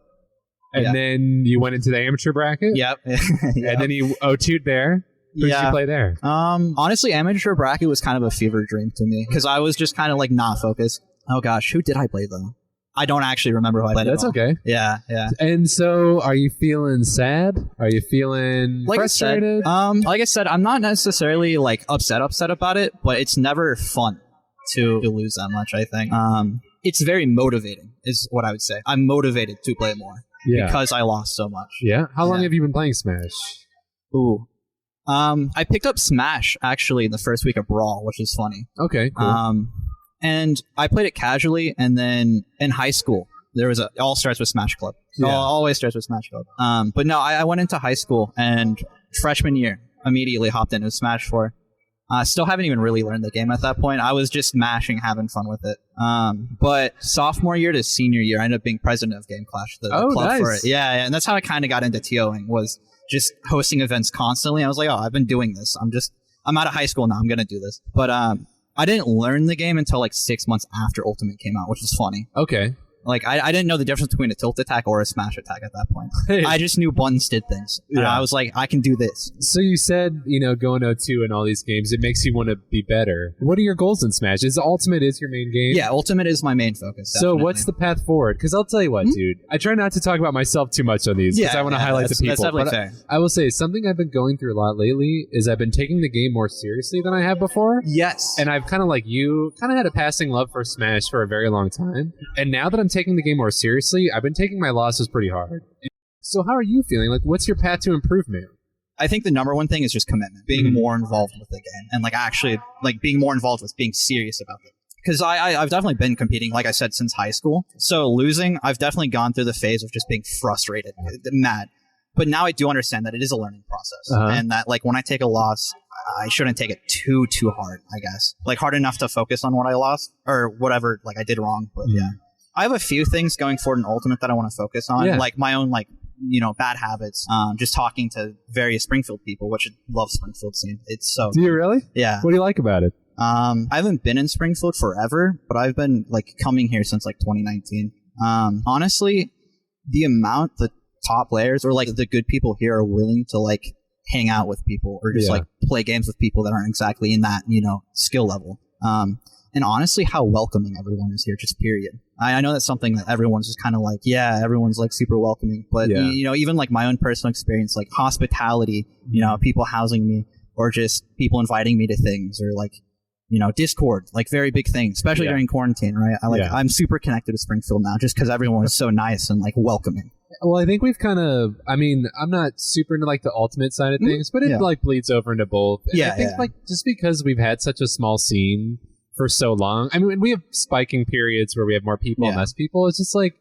Speaker 1: And then you went into the amateur bracket?
Speaker 7: Yep.
Speaker 1: And then you 0-2'd there? Who did you play there?
Speaker 7: Honestly, amateur bracket was kind of a fever dream to me because I was just kind of not focused. Oh gosh, who did I play though? I don't actually remember who I played.
Speaker 1: That's okay.
Speaker 7: Yeah.
Speaker 1: And so, are you feeling sad? Are you feeling frustrated?
Speaker 7: Like I said, I'm not necessarily upset about it, but it's never fun to lose that much. I think it's very motivating, is what I would say. I'm motivated to play more because I lost so much.
Speaker 1: Yeah. How long have you been playing Smash?
Speaker 7: Ooh. I picked up Smash actually in the first week of Brawl, which is funny.
Speaker 1: Okay, cool.
Speaker 7: And I played it casually, and then in high school, there was it all starts with Smash Club. It always starts with Smash Club. But no, I went into high school, and freshman year, immediately hopped into Smash 4. Still haven't even really learned the game at that point. I was just mashing, having fun with it. But sophomore year to senior year, I ended up being president of Game Clash, the club
Speaker 1: nice.
Speaker 7: for it. Yeah, and that's how I kind of got into TOing, was just hosting events constantly. I was like, oh, I've been doing this. I'm out of high school now. I'm going to do this. But I didn't learn the game until like 6 months after Ultimate came out, which is funny.
Speaker 1: Okay.
Speaker 7: Like, I didn't know the difference between a tilt attack or a smash attack at that point. I just knew buttons did things.
Speaker 1: Yeah.
Speaker 7: I was like, I can do this.
Speaker 1: So you said, going 0-2 in all these games, it makes you want to be better. What are your goals in Smash? Is Ultimate your main game?
Speaker 7: Yeah, Ultimate is my main focus.
Speaker 1: So
Speaker 7: Definitely.
Speaker 1: what's the path forward? Because I'll tell you what, dude. I try not to talk about myself too much on these because I want to highlight the people.
Speaker 7: That's definitely
Speaker 1: but
Speaker 7: fair.
Speaker 1: I will say, something I've been going through a lot lately is I've been taking the game more seriously than I have before.
Speaker 7: Yes.
Speaker 1: And I've kind of like you, kind of had a passing love for Smash for a very long time. And now that I'm taking the game more seriously, I've been taking my losses pretty hard. So how are you feeling? Like, what's your path to improvement?
Speaker 7: I think the number one thing is just commitment, being more involved with the game, and like actually like being more involved with being serious about it. Because I've definitely been competing, like I said, since high school. So losing, I've definitely gone through the phase of just being frustrated, mad. But now I do understand that it is a learning process, and that like when I take a loss, I shouldn't take it too hard. I guess like hard enough to focus on what I lost or whatever like I did wrong. But yeah. I have a few things going forward in Ultimate that I want to focus on, like my own, like, bad habits. Just talking to various Springfield people, which I love Springfield scene. It's so.
Speaker 1: Do you really?
Speaker 7: Yeah.
Speaker 1: What do you like about it?
Speaker 7: I haven't been in Springfield forever, but I've been like coming here since like 2019. Honestly, the amount the top players or like the good people here are willing to like hang out with people or just like play games with people that aren't exactly in that skill level. And honestly, how welcoming everyone is here, just period. I know that's something that everyone's just kind of like, everyone's like super welcoming. But, even like my own personal experience, like hospitality, people housing me or just people inviting me to things or like, Discord, like very big things, especially during quarantine, right? I'm super connected to Springfield now just because everyone is so nice and like welcoming.
Speaker 1: Well, I think we've kind of, I'm not super into like the Ultimate side of things, but it like bleeds over into both. And I think like just because we've had such a small scene for so long. I mean, we have spiking periods where we have more people and less people. It's just like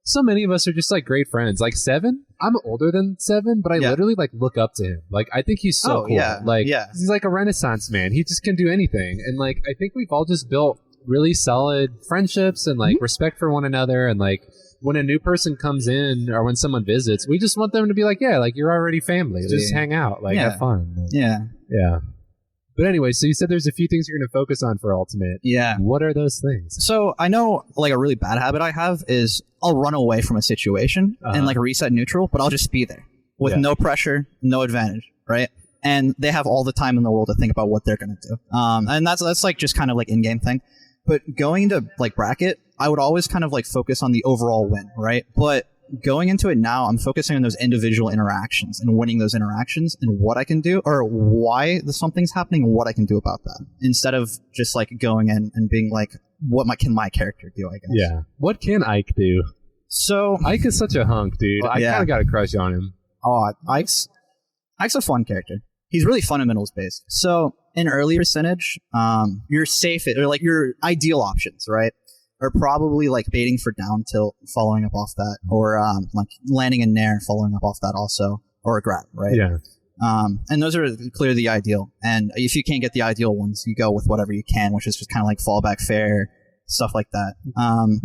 Speaker 1: so many of us are just like great friends. Like Seven, I'm older than Seven, but I literally like look up to him. Like I think he's so cool. He's like a Renaissance man. He just can do anything. And like I think we've all just built really solid friendships and like respect for one another. And like when a new person comes in or when someone visits, we just want them to be like, like you're already family. Just hang out, like have fun.
Speaker 7: Yeah.
Speaker 1: But anyway, so you said there's a few things you're going to focus on for Ultimate. Yeah. What are those things?
Speaker 7: So I know like a really bad habit I have is I'll run away from a situation and like reset neutral, but I'll just be there with no pressure, no advantage, right? And they have all the time in the world to think about what they're going to do. And that's like just kind of like in-game thing. But going into like bracket, I would always kind of like focus on the overall win, right? But going into it now, I'm focusing on those individual interactions and winning those interactions and what I can do or why something's happening and what I can do about that instead of just like going in and being like, can my character do, I guess.
Speaker 1: Yeah. What can Ike do?
Speaker 7: So
Speaker 1: Ike is such a hunk, dude. I kind of got a crush on him.
Speaker 7: Oh, Ike's a fun character. He's really fundamentals based. So in early percentage, you're safe or like your ideal options, right? Are probably like baiting for down tilt, following up off that, or like landing in nair, following up off that also, or a grab, right?
Speaker 1: Yeah.
Speaker 7: And those are clearly the ideal. And if you can't get the ideal ones, you go with whatever you can, which is just kind of like fallback fair, stuff like that.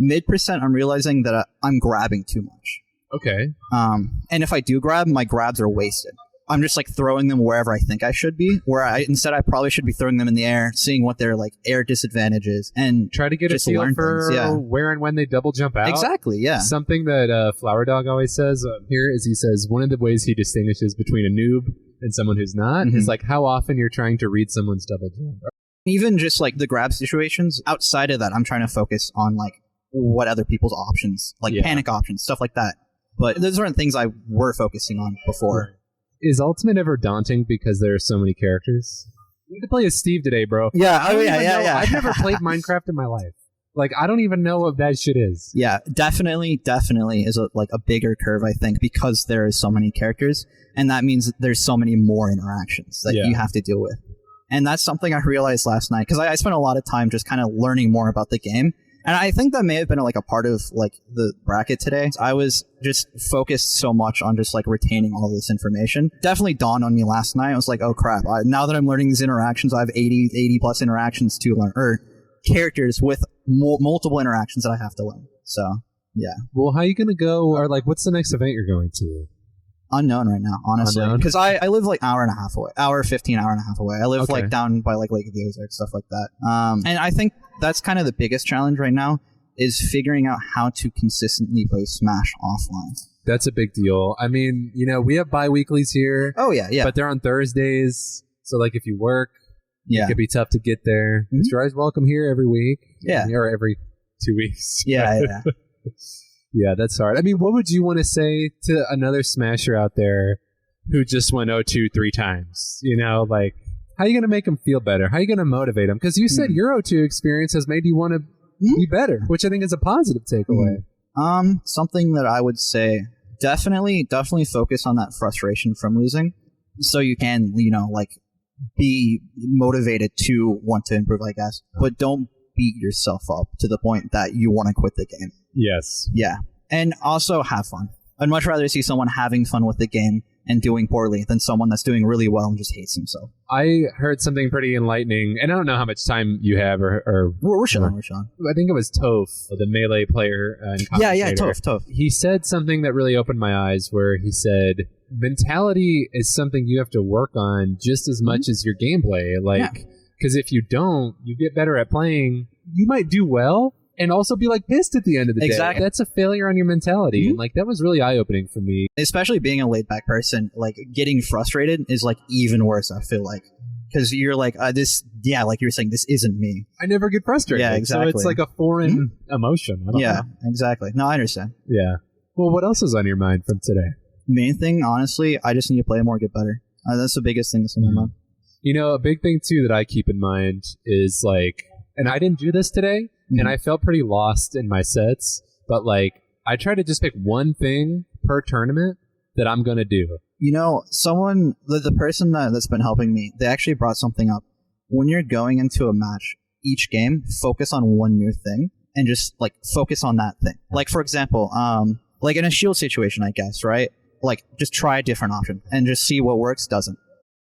Speaker 7: Mid percent, I'm realizing that I'm grabbing too much.
Speaker 1: Okay.
Speaker 7: And if I do grab, my grabs are wasted. I'm just like throwing them wherever I think I should be, where I probably should be throwing them in the air, seeing what their like air disadvantage is, and
Speaker 1: try to get a feel for where and when they double jump out.
Speaker 7: Exactly, yeah.
Speaker 1: Something that Flower Dog always says here is he says one of the ways he distinguishes between a noob and someone who's not is like how often you're trying to read someone's double jump.
Speaker 7: Even just like the grab situations, outside of that, I'm trying to focus on like what other people's options, like panic options, stuff like that. But those aren't things I were focusing on before.
Speaker 1: Is Ultimate ever daunting because there are so many characters? We need to play as Steve today, bro.
Speaker 7: Yeah,
Speaker 1: I've never played Minecraft in my life. Like, I don't even know what that shit is.
Speaker 7: Yeah, definitely is a bigger curve, I think, because there are so many characters, and that means there's so many more interactions that you have to deal with. And that's something I realized last night, because I spent a lot of time just kind of learning more about the game, And I think that may have been like a part of like the bracket today. I was just focused so much on just like retaining all this information. Definitely dawned on me last night. I was like, oh crap. Now that I'm learning these interactions, I have 80 plus interactions to learn, or characters with multiple interactions that I have to learn. So, yeah.
Speaker 1: Well, how are you going to go, or like what's the next event you're going to?
Speaker 7: Unknown right now, honestly. Because I live like hour and a half away. Hour 15, hour and a half away. I live like down by like Lake of the Ozarks, stuff like that. And I think that's kind of the biggest challenge right now is figuring out how to consistently play Smash offline.
Speaker 1: That's a big deal. I mean, you know, we have bi-weeklies here.
Speaker 7: Oh, yeah.
Speaker 1: But they're on Thursdays. So like if you work, it could be tough to get there. But you're always welcome here every week.
Speaker 7: Yeah.
Speaker 1: Or every 2 weeks.
Speaker 7: Yeah.
Speaker 1: Yeah, that's hard. I mean, what would you want to say to another Smasher out there who just went 0-2 3 times? You know, like, how are you going to make them feel better? How are you going to motivate them? Because you said your 0-2 experience has made you want to be better, which I think is a positive takeaway.
Speaker 7: Something that I would say, definitely focus on that frustration from losing so you can, you know, like, be motivated to want to improve, I guess. But don't beat yourself up to the point that you want to quit the game.
Speaker 1: Yes.
Speaker 7: Yeah. And also have fun. I'd much rather see someone having fun with the game and doing poorly than someone that's doing really well and just hates himself.
Speaker 1: I heard something pretty enlightening, and I don't know how much time you have or
Speaker 7: we're Sean.
Speaker 1: I think it was Toph, the Melee player. And
Speaker 7: Toph.
Speaker 1: He said something that really opened my eyes, where he said, mentality is something you have to work on just as much as your gameplay. Like, because if you don't, you get better at playing, you might do well, and also be like pissed at the end of the day.
Speaker 7: Exactly.
Speaker 1: That's a failure on your mentality. And like that was really eye-opening for me.
Speaker 7: Especially being a laid-back person, like getting frustrated is like even worse, I feel like. Because you're like, like you were saying, this isn't me.
Speaker 1: I never get frustrated.
Speaker 7: Yeah, exactly.
Speaker 1: So it's like a foreign emotion. I don't know.
Speaker 7: Exactly. No, I understand.
Speaker 1: Yeah. Well, what else is on your mind from today?
Speaker 7: Main thing, honestly, I just need to play more, get better. That's the biggest thing that's in my mind.
Speaker 1: You know, a big thing too that I keep in mind is like, and I didn't do this today, and I felt pretty lost in my sets, but like, I try to just pick one thing per tournament that I'm going to do.
Speaker 7: You know, someone, the person that's been helping me, they actually brought something up. When you're going into a match, each game, focus on one new thing and just like focus on that thing. Like, for example, like in a shield situation, I guess, right? Like, just try a different option and just see what works, doesn't.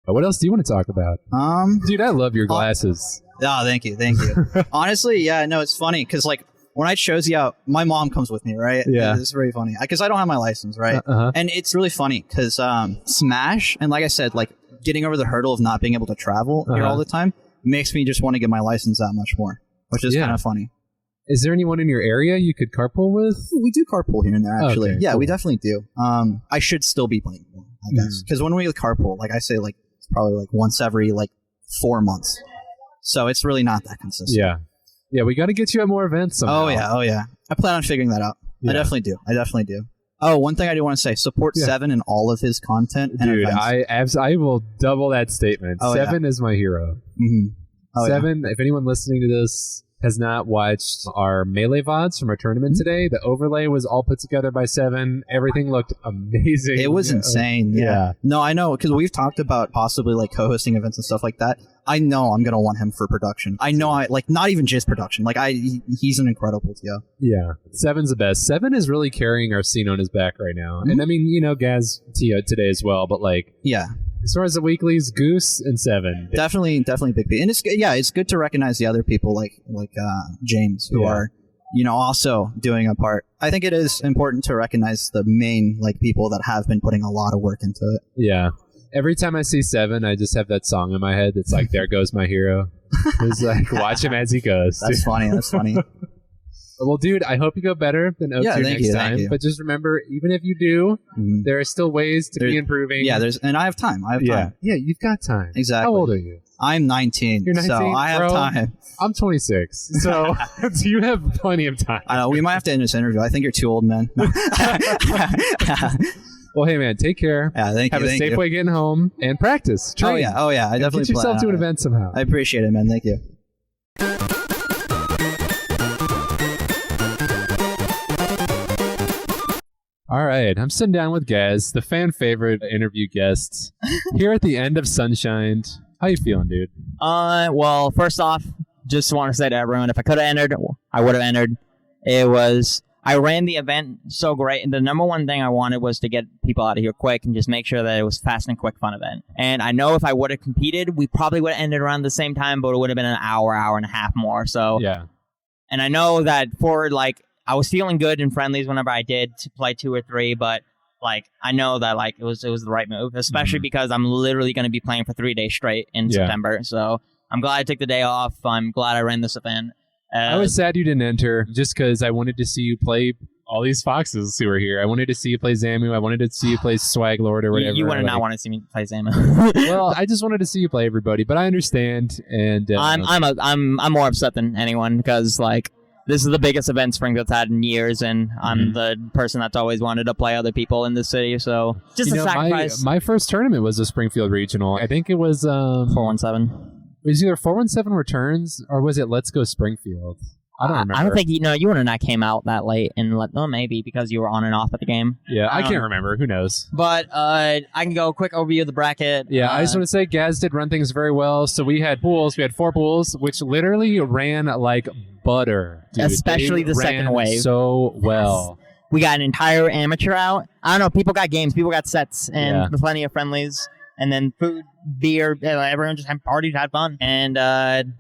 Speaker 1: What else do you want to talk about? Dude, I love your glasses.
Speaker 7: Oh, thank you. Honestly, yeah, no, it's funny because like when I chose you out, my mom comes with me, right?
Speaker 1: Yeah,
Speaker 7: it's very funny because I don't have my license, right? And it's really funny because Smash, and like I said, like getting over the hurdle of not being able to travel here all the time makes me just want to get my license that much more, which is kind of funny.
Speaker 1: Is there anyone in your area you could carpool with?
Speaker 7: We do carpool here and there, actually.
Speaker 1: Okay,
Speaker 7: yeah,
Speaker 1: cool.
Speaker 7: we definitely do. I should still be playing more, I guess, because when we carpool, like I say, like it's probably like once every like 4 months. So it's really not that consistent.
Speaker 1: Yeah, we got to get you at more events somehow.
Speaker 7: Oh yeah. I plan on figuring that out. Yeah. I definitely do. Oh, one thing I do want to say: support Seven and all of his content. And
Speaker 1: dude,
Speaker 7: events.
Speaker 1: I will double that statement. Seven is my hero. Seven. If anyone listening to this has not watched our Melee VODs from our tournament today, the overlay was all put together by Seven. Everything looked amazing.
Speaker 7: It was insane. Yeah. No, I know, because we've talked about possibly like co-hosting events and stuff like that. I know I'm going to want him for production. I know not even just production. Like he's an incredible TO.
Speaker 1: Yeah. Seven's the best. Seven is really carrying our scene on his back right now. And I mean, you know, Gaz TO today as well, but like, as far as the weeklies, Goose and Seven.
Speaker 7: Definitely Big B. And it's good to recognize the other people like James who are, you know, also doing a part. I think it is important to recognize the main like people that have been putting a lot of work into it.
Speaker 1: Yeah. Every time I see Seven, I just have that song in my head. It's like, there goes my hero. It's like, watch him as he goes.
Speaker 7: That's funny.
Speaker 1: Well, dude, I hope you go better than O2 next time. But just remember, even if you do, there are still ways to be improving.
Speaker 7: Yeah, and I have time.
Speaker 1: Yeah, you've got time.
Speaker 7: Exactly.
Speaker 1: How old are you?
Speaker 7: I'm 19. You're 19, so I have time.
Speaker 1: I'm 26, so you have plenty of time.
Speaker 7: I know. We might have to end this interview. I think you're too old, man.
Speaker 1: Well, hey, man, take care.
Speaker 7: Yeah, thank you.
Speaker 1: Have a safe way getting home and practice. Train.
Speaker 7: Oh, yeah. I definitely
Speaker 1: get yourself to an event somehow.
Speaker 7: I appreciate it, man. Thank you.
Speaker 1: All right, I'm sitting down with Gaz, the fan favorite interview guest, here at the end of Sunshine. How you feeling, dude?
Speaker 8: Well, first off,
Speaker 3: just want to say to everyone, if I could have entered, I would have entered. I ran the event so great, and the number one thing I wanted was to get people out of here quick and just make sure that it was fast and quick fun event. And I know if I would have competed, we probably would have ended around the same time, but it would have been an hour and a half more. So
Speaker 1: yeah.
Speaker 3: And I know that for like I was feeling good in friendlies whenever I did to play 2 or 3, but like I know that like it was the right move, especially because I'm literally going to be playing for 3 days straight in September. So I'm glad I took the day off. I'm glad I ran this event.
Speaker 1: I was sad you didn't enter just because I wanted to see you play all these foxes who were here. I wanted to see you play Zamu. I wanted to see you play Swaglord or whatever.
Speaker 3: You would not want to see me play Zamu.
Speaker 1: Well, I just wanted to see you play everybody, but I understand. And
Speaker 3: I'm more upset than anyone because like this is the biggest event Springfield's had in years, and I'm the person that's always wanted to play other people in the city. So just a sacrifice.
Speaker 1: My first tournament was a Springfield regional. I think it was
Speaker 3: 417.
Speaker 1: It was either 417 returns or was it Let's Go Springfield? I don't remember.
Speaker 3: I don't think you would have not came out that late, and maybe because you were on and off at the game.
Speaker 1: Yeah, I can't remember. Who knows?
Speaker 3: But I can go quick overview of the bracket.
Speaker 1: Yeah, I just want to say Gaz did run things very well. So we had pools. We had 4 pools, which literally ran like butter. Dude.
Speaker 3: Especially the second wave.
Speaker 1: So well.
Speaker 3: We got an entire amateur out. I don't know. People got games. People got sets, and plenty of friendlies. And then food, beer, everyone just had partied, had fun. And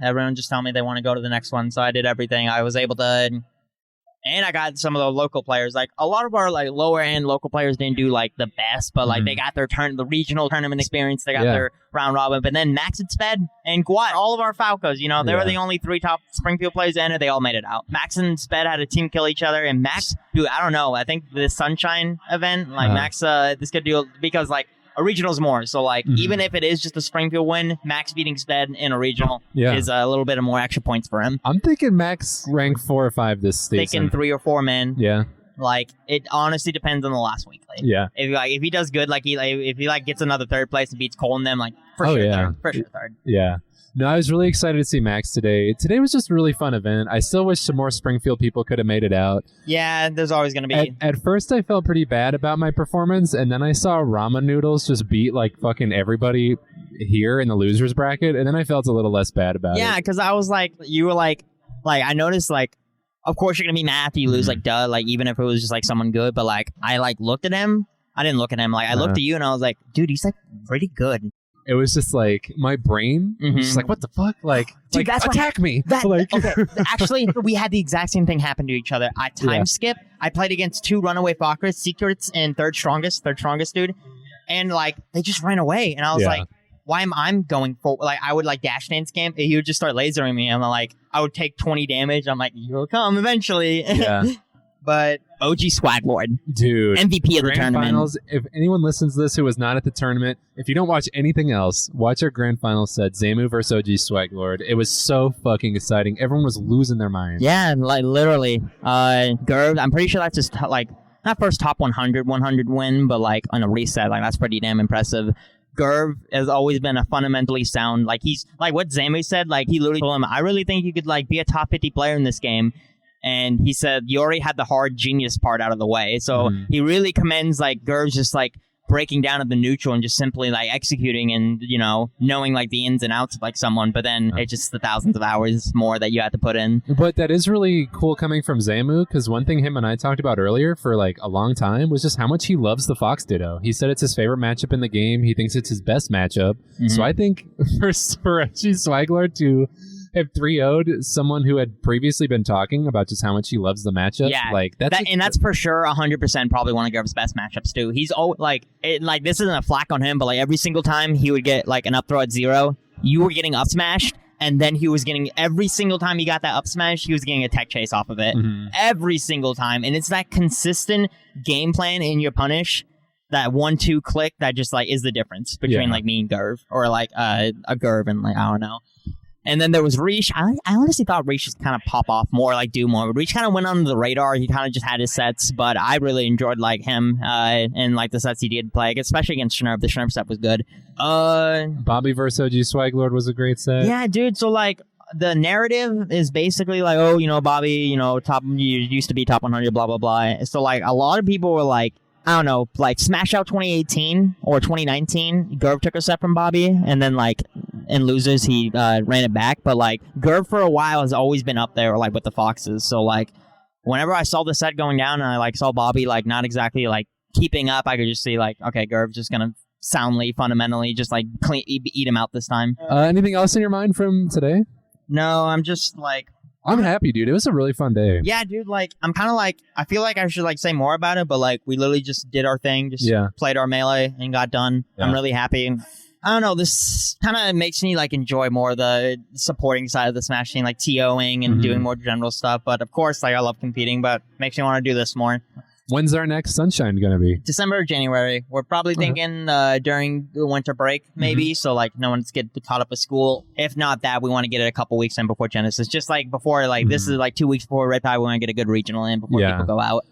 Speaker 3: everyone just told me they want to go to the next one. So I did everything. I was able to... And I got some of the local players. Like, a lot of our like lower end local players didn't do like the best, but like they got their the regional tournament experience. They got their round robin. But then Max and Sped and Guat, all of our Falcos, they were the only 3 top Springfield players to enter. They all made it out. Max and Sped had a team kill each other. And Max, dude, I don't know. I think the Sunshine event, like Max, this could do because like, a regional's more, so like even if it is just a Springfield win, Max beating Sped in a regional is a little bit of more extra points for him.
Speaker 1: I'm thinking Max rank 4 or 5 this season.
Speaker 3: Thinking 3 or 4, man.
Speaker 1: Yeah.
Speaker 3: Like it honestly depends on the last week. Like, if he does good, like if he gets another 3rd place and beats Cole and them, like for sure 3rd.
Speaker 1: Yeah. No, I was really excited to see Max today. Today was just a really fun event. I still wish some more Springfield people could have made it out.
Speaker 3: Yeah, there's always going to be.
Speaker 1: At first, I felt pretty bad about my performance, and then I saw Ramen Noodles just beat like fucking everybody here in the losers bracket, and then I felt a little less bad about it.
Speaker 3: Yeah, because I was like, you were like I noticed like, of course you're going to be mad if you lose, like duh, like even if it was just like someone good, but like I like looked at him. I didn't look at him. Like I looked at you and I was like, dude, he's like pretty good.
Speaker 1: It was just like my brain was just like, what the fuck? Like,
Speaker 3: dude, that's
Speaker 1: attack me.
Speaker 3: Okay, actually, we had the exact same thing happen to each other. I time skip. I played against 2 runaway Fockers, Secrets, and third strongest dude. And like, they just ran away. And I was like, why am I going for, like, I would like dash dance camp. He would just start lasering me. And I'm like, I would take 20 damage. I'm like, you'll come eventually. Yeah. But OG Swaglord,
Speaker 1: dude,
Speaker 3: MVP of the
Speaker 1: grand
Speaker 3: tournament.
Speaker 1: Finals. If anyone listens to this who was not at the tournament, if you don't watch anything else, watch our grand final set, Zamu versus OG Swaglord. It was so fucking exciting. Everyone was losing their minds.
Speaker 3: Yeah, like literally. Gerb, I'm pretty sure that's just like not first top 100 win, but like on a reset, like that's pretty damn impressive. Gerb has always been a fundamentally sound. Like he's like what Zamu said. Like he literally told him, I really think you could like be a top 50 player in this game. And he said, you already had the hard genius part out of the way. So he really commends, like, Gerb's just, like, breaking down of the neutral and just simply, like, executing and, knowing, like, the ins and outs of, like, someone. But then it's just the thousands of hours more that you had to put in.
Speaker 1: But that is really cool coming from Zamu, because one thing him and I talked about earlier for, like, a long time was just how much he loves the Fox Ditto. He said it's his favorite matchup in the game. He thinks it's his best matchup. So I think for Swaglord to have 3-0'd someone who had previously been talking about just how much he loves the matchup.
Speaker 3: Yeah,
Speaker 1: like
Speaker 3: that's for sure 100% probably one of Gerb's best matchups too. He's like this isn't a flack on him, but like every single time he would get like an up throw at 0, you were getting up smashed, and then he was getting every single time he got that up smash, he was getting a tech chase off of it every single time, and it's that consistent game plan in your punish. That 1-2 click that just like is the difference between like me and Gerb, or like a Gerb and like I don't know. And then there was Reach. I honestly thought Reach would kind of pop off more, like do more. But Reach kind of went under the radar. He kind of just had his sets, but I really enjoyed like him and like the sets he did play, especially against Schnurb. The Schnurb set was good.
Speaker 1: Bobby versus OG Swaglord was a great set.
Speaker 3: Yeah, dude. So like the narrative is basically like, Bobby, top, you used to be top 100, blah blah blah. So like a lot of people were like, I don't know, like Smash Out 2018 or 2019, Gerb took a set from Bobby, and then like in losers he ran it back, but like Gerb for a while has always been up there like with the Foxes. So like whenever I saw the set going down and I like saw Bobby like not exactly like keeping up, I could just see like, okay, Gerb's just gonna soundly, fundamentally just like eat him out this time.
Speaker 1: Anything else in your mind from today?
Speaker 3: No, I'm just like,
Speaker 1: I'm happy, dude. It was a really fun day.
Speaker 3: yeah, dude, like I'm kind of like, I feel like I should like say more about it, but like we literally just did our thing, just played our melee and got done. I'm really happy. I don't know, this kind of makes me like enjoy more the supporting side of the Smash scene, like TOing and doing more general stuff. But of course, like I love competing, but makes me want to do this more.
Speaker 1: When's our next Sunshine gonna be?
Speaker 3: December or January. We're probably thinking during the winter break, maybe. So like no one's get caught up with school. If not that, we want to get it a couple weeks in before Genesis. Just like before, like this is like 2 weeks before Red Pie. We want to get a good regional in before people go out.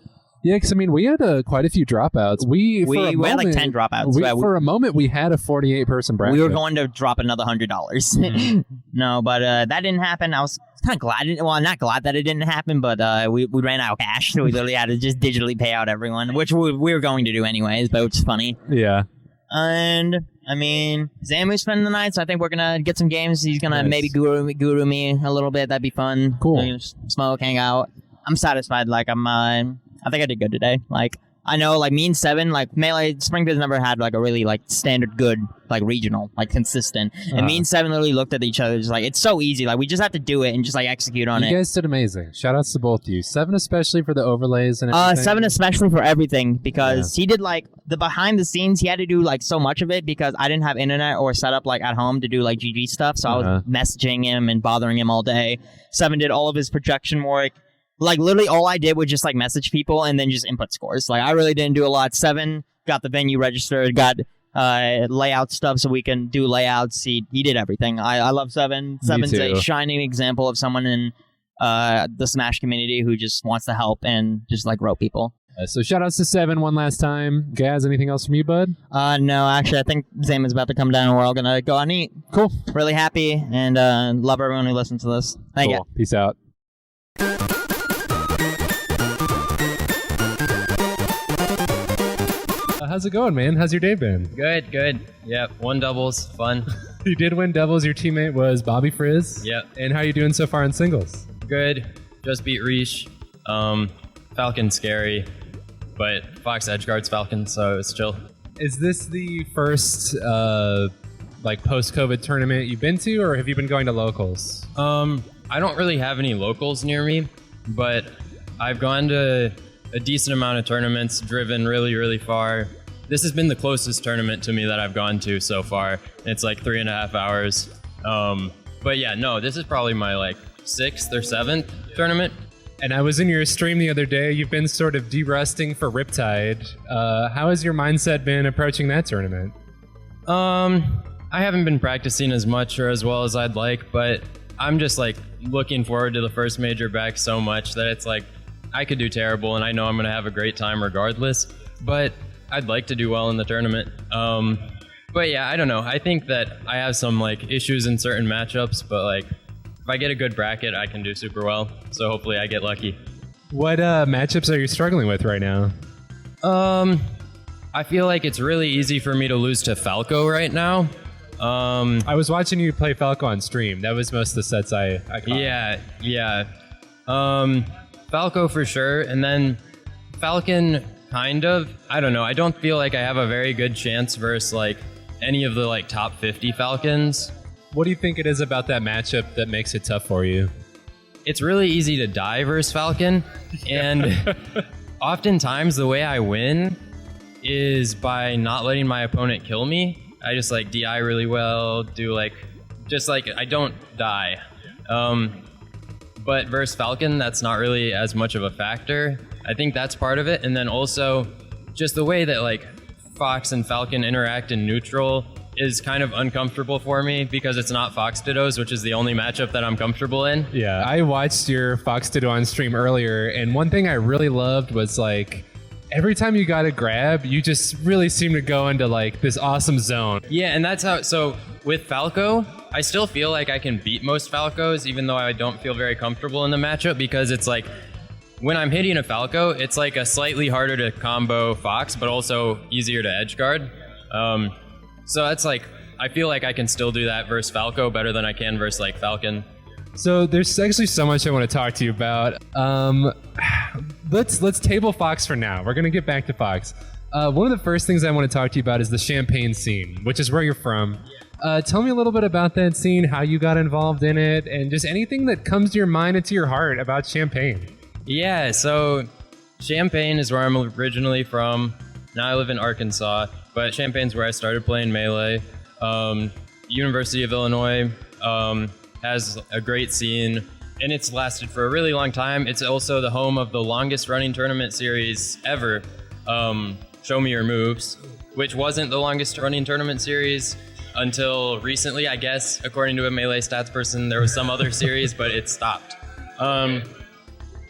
Speaker 1: Yeah, because I mean, we had quite a few dropouts. We
Speaker 3: had like 10 dropouts.
Speaker 1: For a moment, we had a 48-person bracket.
Speaker 3: We were going to drop another $100. No, but that didn't happen. I was kind of glad. I'm not glad that it didn't happen, but we ran out of cash, so we literally had to just digitally pay out everyone, which we were going to do anyways, but it's funny.
Speaker 1: Yeah.
Speaker 3: And I mean, Zamu's spending the night, so I think we're gonna get some games. He's gonna maybe guru me a little bit. That'd be fun.
Speaker 1: Cool.
Speaker 3: Smoke, hang out. I'm satisfied. Like I think I did good today. Like I know, like me and Seven, like Melee, Springfield's never had like a really like standard good like regional, like consistent. And me and Seven literally looked at each other, just like it's so easy. Like we just have to do it and just like execute on it.
Speaker 1: You guys did amazing. Shout outs to both of you. Seven especially for the overlays and everything.
Speaker 3: Seven especially for everything because he did like the behind the scenes. He had to do like so much of it because I didn't have internet or set up like at home to do like GG stuff. So I was messaging him and bothering him all day. Seven did all of his projection work. Like, literally, all I did was just, like, message people and then just input scores. Like, I really didn't do a lot. Seven got the venue registered, got layout stuff so we can do layouts. He did everything. I love Seven. Seven's a shining example of someone in the Smash community who just wants to help and just, like, rope people.
Speaker 1: So, shout-outs to Seven one last time. Gaz, anything else from you, bud?
Speaker 3: No, actually, I think Zaman's about to come down and we're all going to go out and eat.
Speaker 1: Cool.
Speaker 3: Really happy and love everyone who listens to this. Thank you.
Speaker 1: Peace out. How's it going, man? How's your day been?
Speaker 6: Good. Yep, won doubles, fun.
Speaker 1: You did win doubles. Your teammate was Bobby Frizz.
Speaker 6: Yep.
Speaker 1: And how are you doing so far in singles?
Speaker 6: Good. Just beat Reach. Falcon's scary, but Fox Edgeguard's Falcon, so it's chill.
Speaker 1: Is this the first like post-COVID tournament you've been to, or have you been going to locals?
Speaker 6: I don't really have any locals near me, but I've gone to a decent amount of tournaments, driven really, really far. This has been the closest tournament to me that I've gone to so far. It's like 3.5 hours. But yeah, no, this is probably my like 6th or 7th tournament.
Speaker 1: And I was in your stream the other day. You've been sort of de-rusting for Riptide. How has your mindset been approaching that tournament?
Speaker 6: I haven't been practicing as much or as well as I'd like, but I'm just like looking forward to the first major back so much that it's like I could do terrible and I know I'm going to have a great time regardless, but I'd like to do well in the tournament. But yeah, I don't know. I think that I have some like issues in certain matchups, but like if I get a good bracket, I can do super well. So hopefully I get lucky.
Speaker 1: What matchups are you struggling with right now?
Speaker 6: I feel like it's really easy for me to lose to Falco right now.
Speaker 1: I was watching you play Falco on stream. That was most of the sets I caught. Yeah. Falco for sure, and then Falcon kind of. I don't know. I don't feel like I have a very good chance versus like any of the like top 50 Falcons. What do you think it is about that matchup that makes it tough for you? It's really easy to die versus Falcon, and oftentimes the way I win is by not letting my opponent kill me. I just like DI really well, do like, just like I don't die. But versus Falcon, that's not really as much of a factor. I think that's part of it. And then also just the way that like Fox and Falcon interact in neutral is kind of uncomfortable for me because it's not Fox Dittos, which is the only matchup that I'm comfortable in. Yeah, I watched your Fox Ditto on stream earlier, and one thing I really loved was like, every time you got a grab, you just really seem to go into like this awesome zone. Yeah, and that's how, so with Falco, I still feel like I can beat most Falcos, even though I don't feel very comfortable in the matchup, because it's like, when I'm hitting a Falco, it's like a slightly harder to combo Fox, but also easier to edge guard. So that's like
Speaker 6: I feel like I can still do that versus Falco better than I can versus like Falcon.
Speaker 1: So there's actually so much I want to talk to you about. Let's table Fox for now. We're gonna get back to Fox. One of the first things I want to talk to you about is the Champaign scene, which is where you're from. Tell me a little bit about that scene, how you got involved in it, and just anything that comes to your mind and to your heart about Champaign.
Speaker 6: Yeah, so Champaign is where I'm originally from. Now I live in Arkansas, but Champaign's where I started playing Melee. University of Illinois has a great scene, and it's lasted for a really long time. It's also the home of the longest running tournament series ever, Show Me Your Moves, which wasn't the longest running tournament series until recently, I guess. According to a Melee stats person, there was some other series, but it stopped.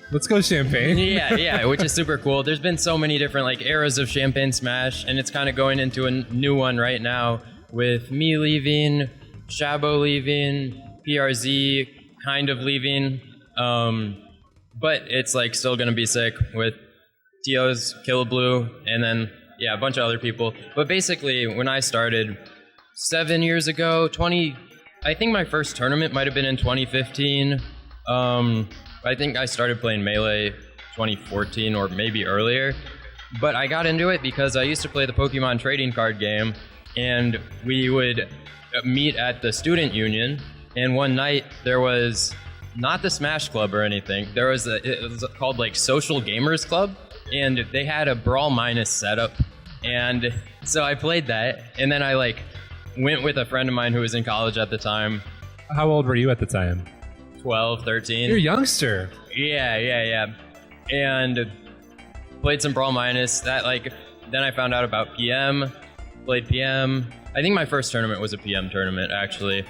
Speaker 1: Let's go Champaign.
Speaker 6: yeah, which is super cool. There's been so many different like eras of Champaign Smash, and it's kind of going into a new one right now with me leaving, Shabo leaving, PRZ kind of leaving, but it's like still gonna be sick with Tio's, Killblue, and then a bunch of other people. But basically, when I started 7 years ago, I think my first tournament might have been in 2015. I think I started playing Melee 2014 or maybe earlier. But I got into it because I used to play the Pokemon trading card game, and we would meet at the student union. And one night there was not the Smash Club or anything. It was called like Social Gamers Club, and they had a Brawl Minus setup. And so I played that, and then I like went with a friend of mine who was in college at the time.
Speaker 1: How old were you at the time?
Speaker 6: 12, 13.
Speaker 1: You're a youngster.
Speaker 6: Yeah. And played some Brawl Minus. Then I found out about PM, played PM. I think my first tournament was a PM tournament, actually.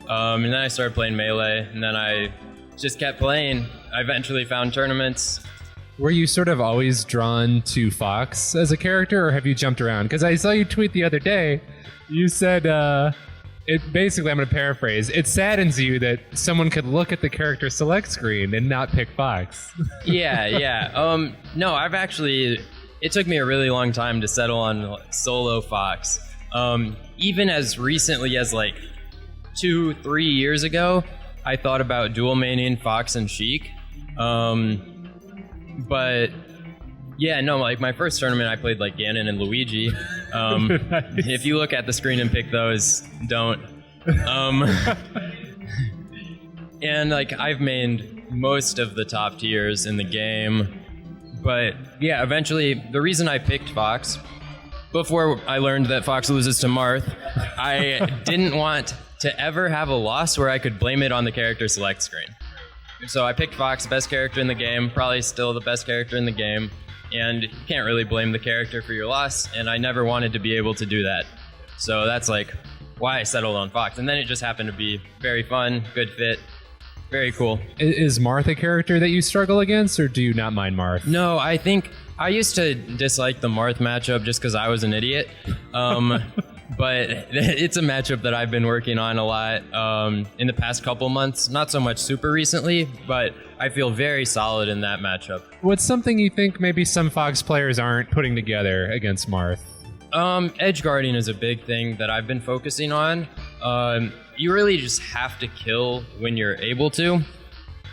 Speaker 6: And then I started playing Melee, and then I just kept playing. I eventually found tournaments.
Speaker 1: Were you sort of always drawn to Fox as a character, or have you jumped around? Because I saw you tweet the other day. You said, basically, I'm going to paraphrase, it saddens you that someone could look at the character select screen and not pick Fox.
Speaker 6: Yeah. No, it took me a really long time to settle on solo Fox. Even as recently as like 2-3 years ago, I thought about dual maining Fox and Sheik. But yeah, no, like my first tournament I played like Ganon and Luigi.
Speaker 1: Nice.
Speaker 6: If you look at the screen and pick those, don't. And like I've mained most of the top tiers in the game. But yeah, eventually the reason I picked Fox, before I learned that Fox loses to Marth, I didn't want to ever have a loss where I could blame it on the character select screen. So I picked Fox, best character in the game, probably still the best character in the game, and you can't really blame the character for your loss, and I never wanted to be able to do that. So that's like why I settled on Fox, and then it just happened to be very fun, good fit, very cool.
Speaker 1: Is Marth a character that you struggle against, or do you not mind Marth?
Speaker 6: No, I think I used to dislike the Marth matchup just because I was an idiot. But it's a matchup that I've been working on a lot in the past couple months. Not so much super recently, but I feel very solid in that matchup.
Speaker 1: What's something you think maybe some Fox players aren't putting together against Marth?
Speaker 6: Edge guarding is a big thing that I've been focusing on. You really just have to kill when you're able to.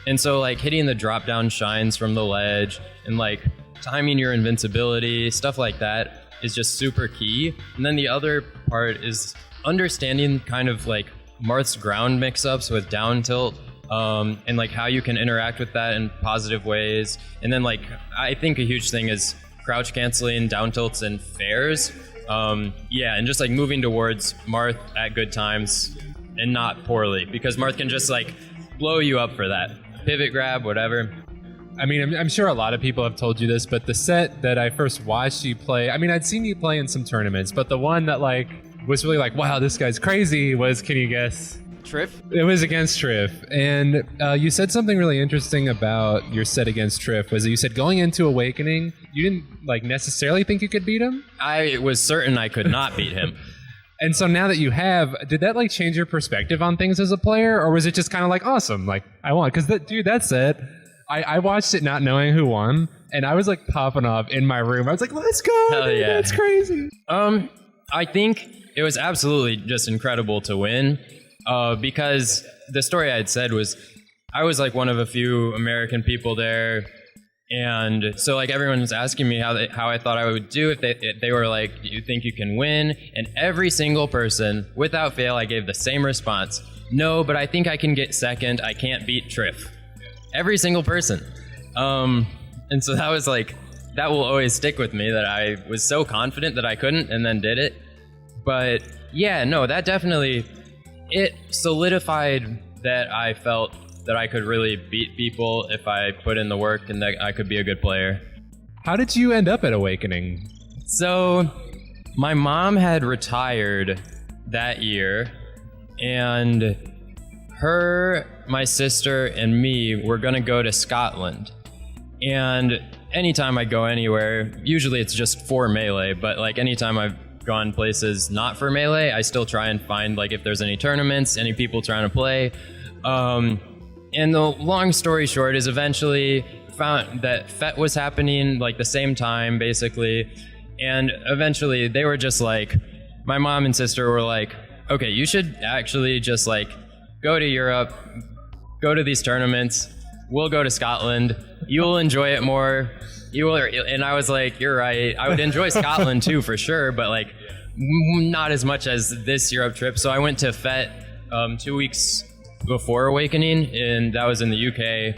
Speaker 6: And so like hitting the drop down shines from the ledge and like timing your invincibility, stuff like that is just super key. And then the other part is understanding kind of like Marth's ground mix-ups with down tilt, and like how you can interact with that in positive ways. And then like I think a huge thing is crouch canceling down tilts and fairs. And just like moving towards Marth at good times and not poorly, because Marth can just like blow you up for that. Pivot grab, whatever.
Speaker 1: I mean, I'm sure a lot of people have told you this, but the set that I first watched you play, I mean, I'd seen you play in some tournaments, but the one that like was really like, wow, this guy's crazy was, can you guess?
Speaker 2: Triff?
Speaker 1: It was against Triff. And you said something really interesting about your set against Triff, was that you said going into Awakening, you didn't like necessarily think you could beat him?
Speaker 6: I was certain I could not beat him.
Speaker 1: And so now that you have, did that like change your perspective on things as a player? Or was it just kind of like, awesome, like I won? Because that set, I watched it not knowing who won, and I was like popping off in my room. I was like, let's go,
Speaker 6: Hell
Speaker 1: dude,
Speaker 6: yeah.
Speaker 1: that's crazy.
Speaker 6: I think it was absolutely just incredible to win, because the story I had said was I was like one of a few American people there, and so like everyone was asking me how I thought I would do if they were like, do you think you can win? And every single person, without fail, I gave the same response: no, but I think I can get second. I can't beat Triff. Every single person. And so that was like, that will always stick with me, that I was so confident that I couldn't and then did it. But yeah, no, that definitely, it solidified that I felt that I could really beat people if I put in the work and that I could be a good player.
Speaker 1: How did you end up at Awakening?
Speaker 6: So my mom had retired that year, and her, my sister, and me were gonna go to Scotland. And anytime I go anywhere, usually it's just for Melee, but like anytime I've gone places not for Melee, I still try and find like if there's any tournaments, any people trying to play. And the long story short is eventually found that FET was happening like the same time basically. And eventually they were just like, my mom and sister were like, okay, you should actually just like go to Europe, go to these tournaments. We'll go to Scotland. You'll enjoy it more. You will. And I was like, you're right. I would enjoy Scotland too, for sure, but like not as much as this Europe trip. So I went to FET 2 weeks before Awakening, and that was in the UK.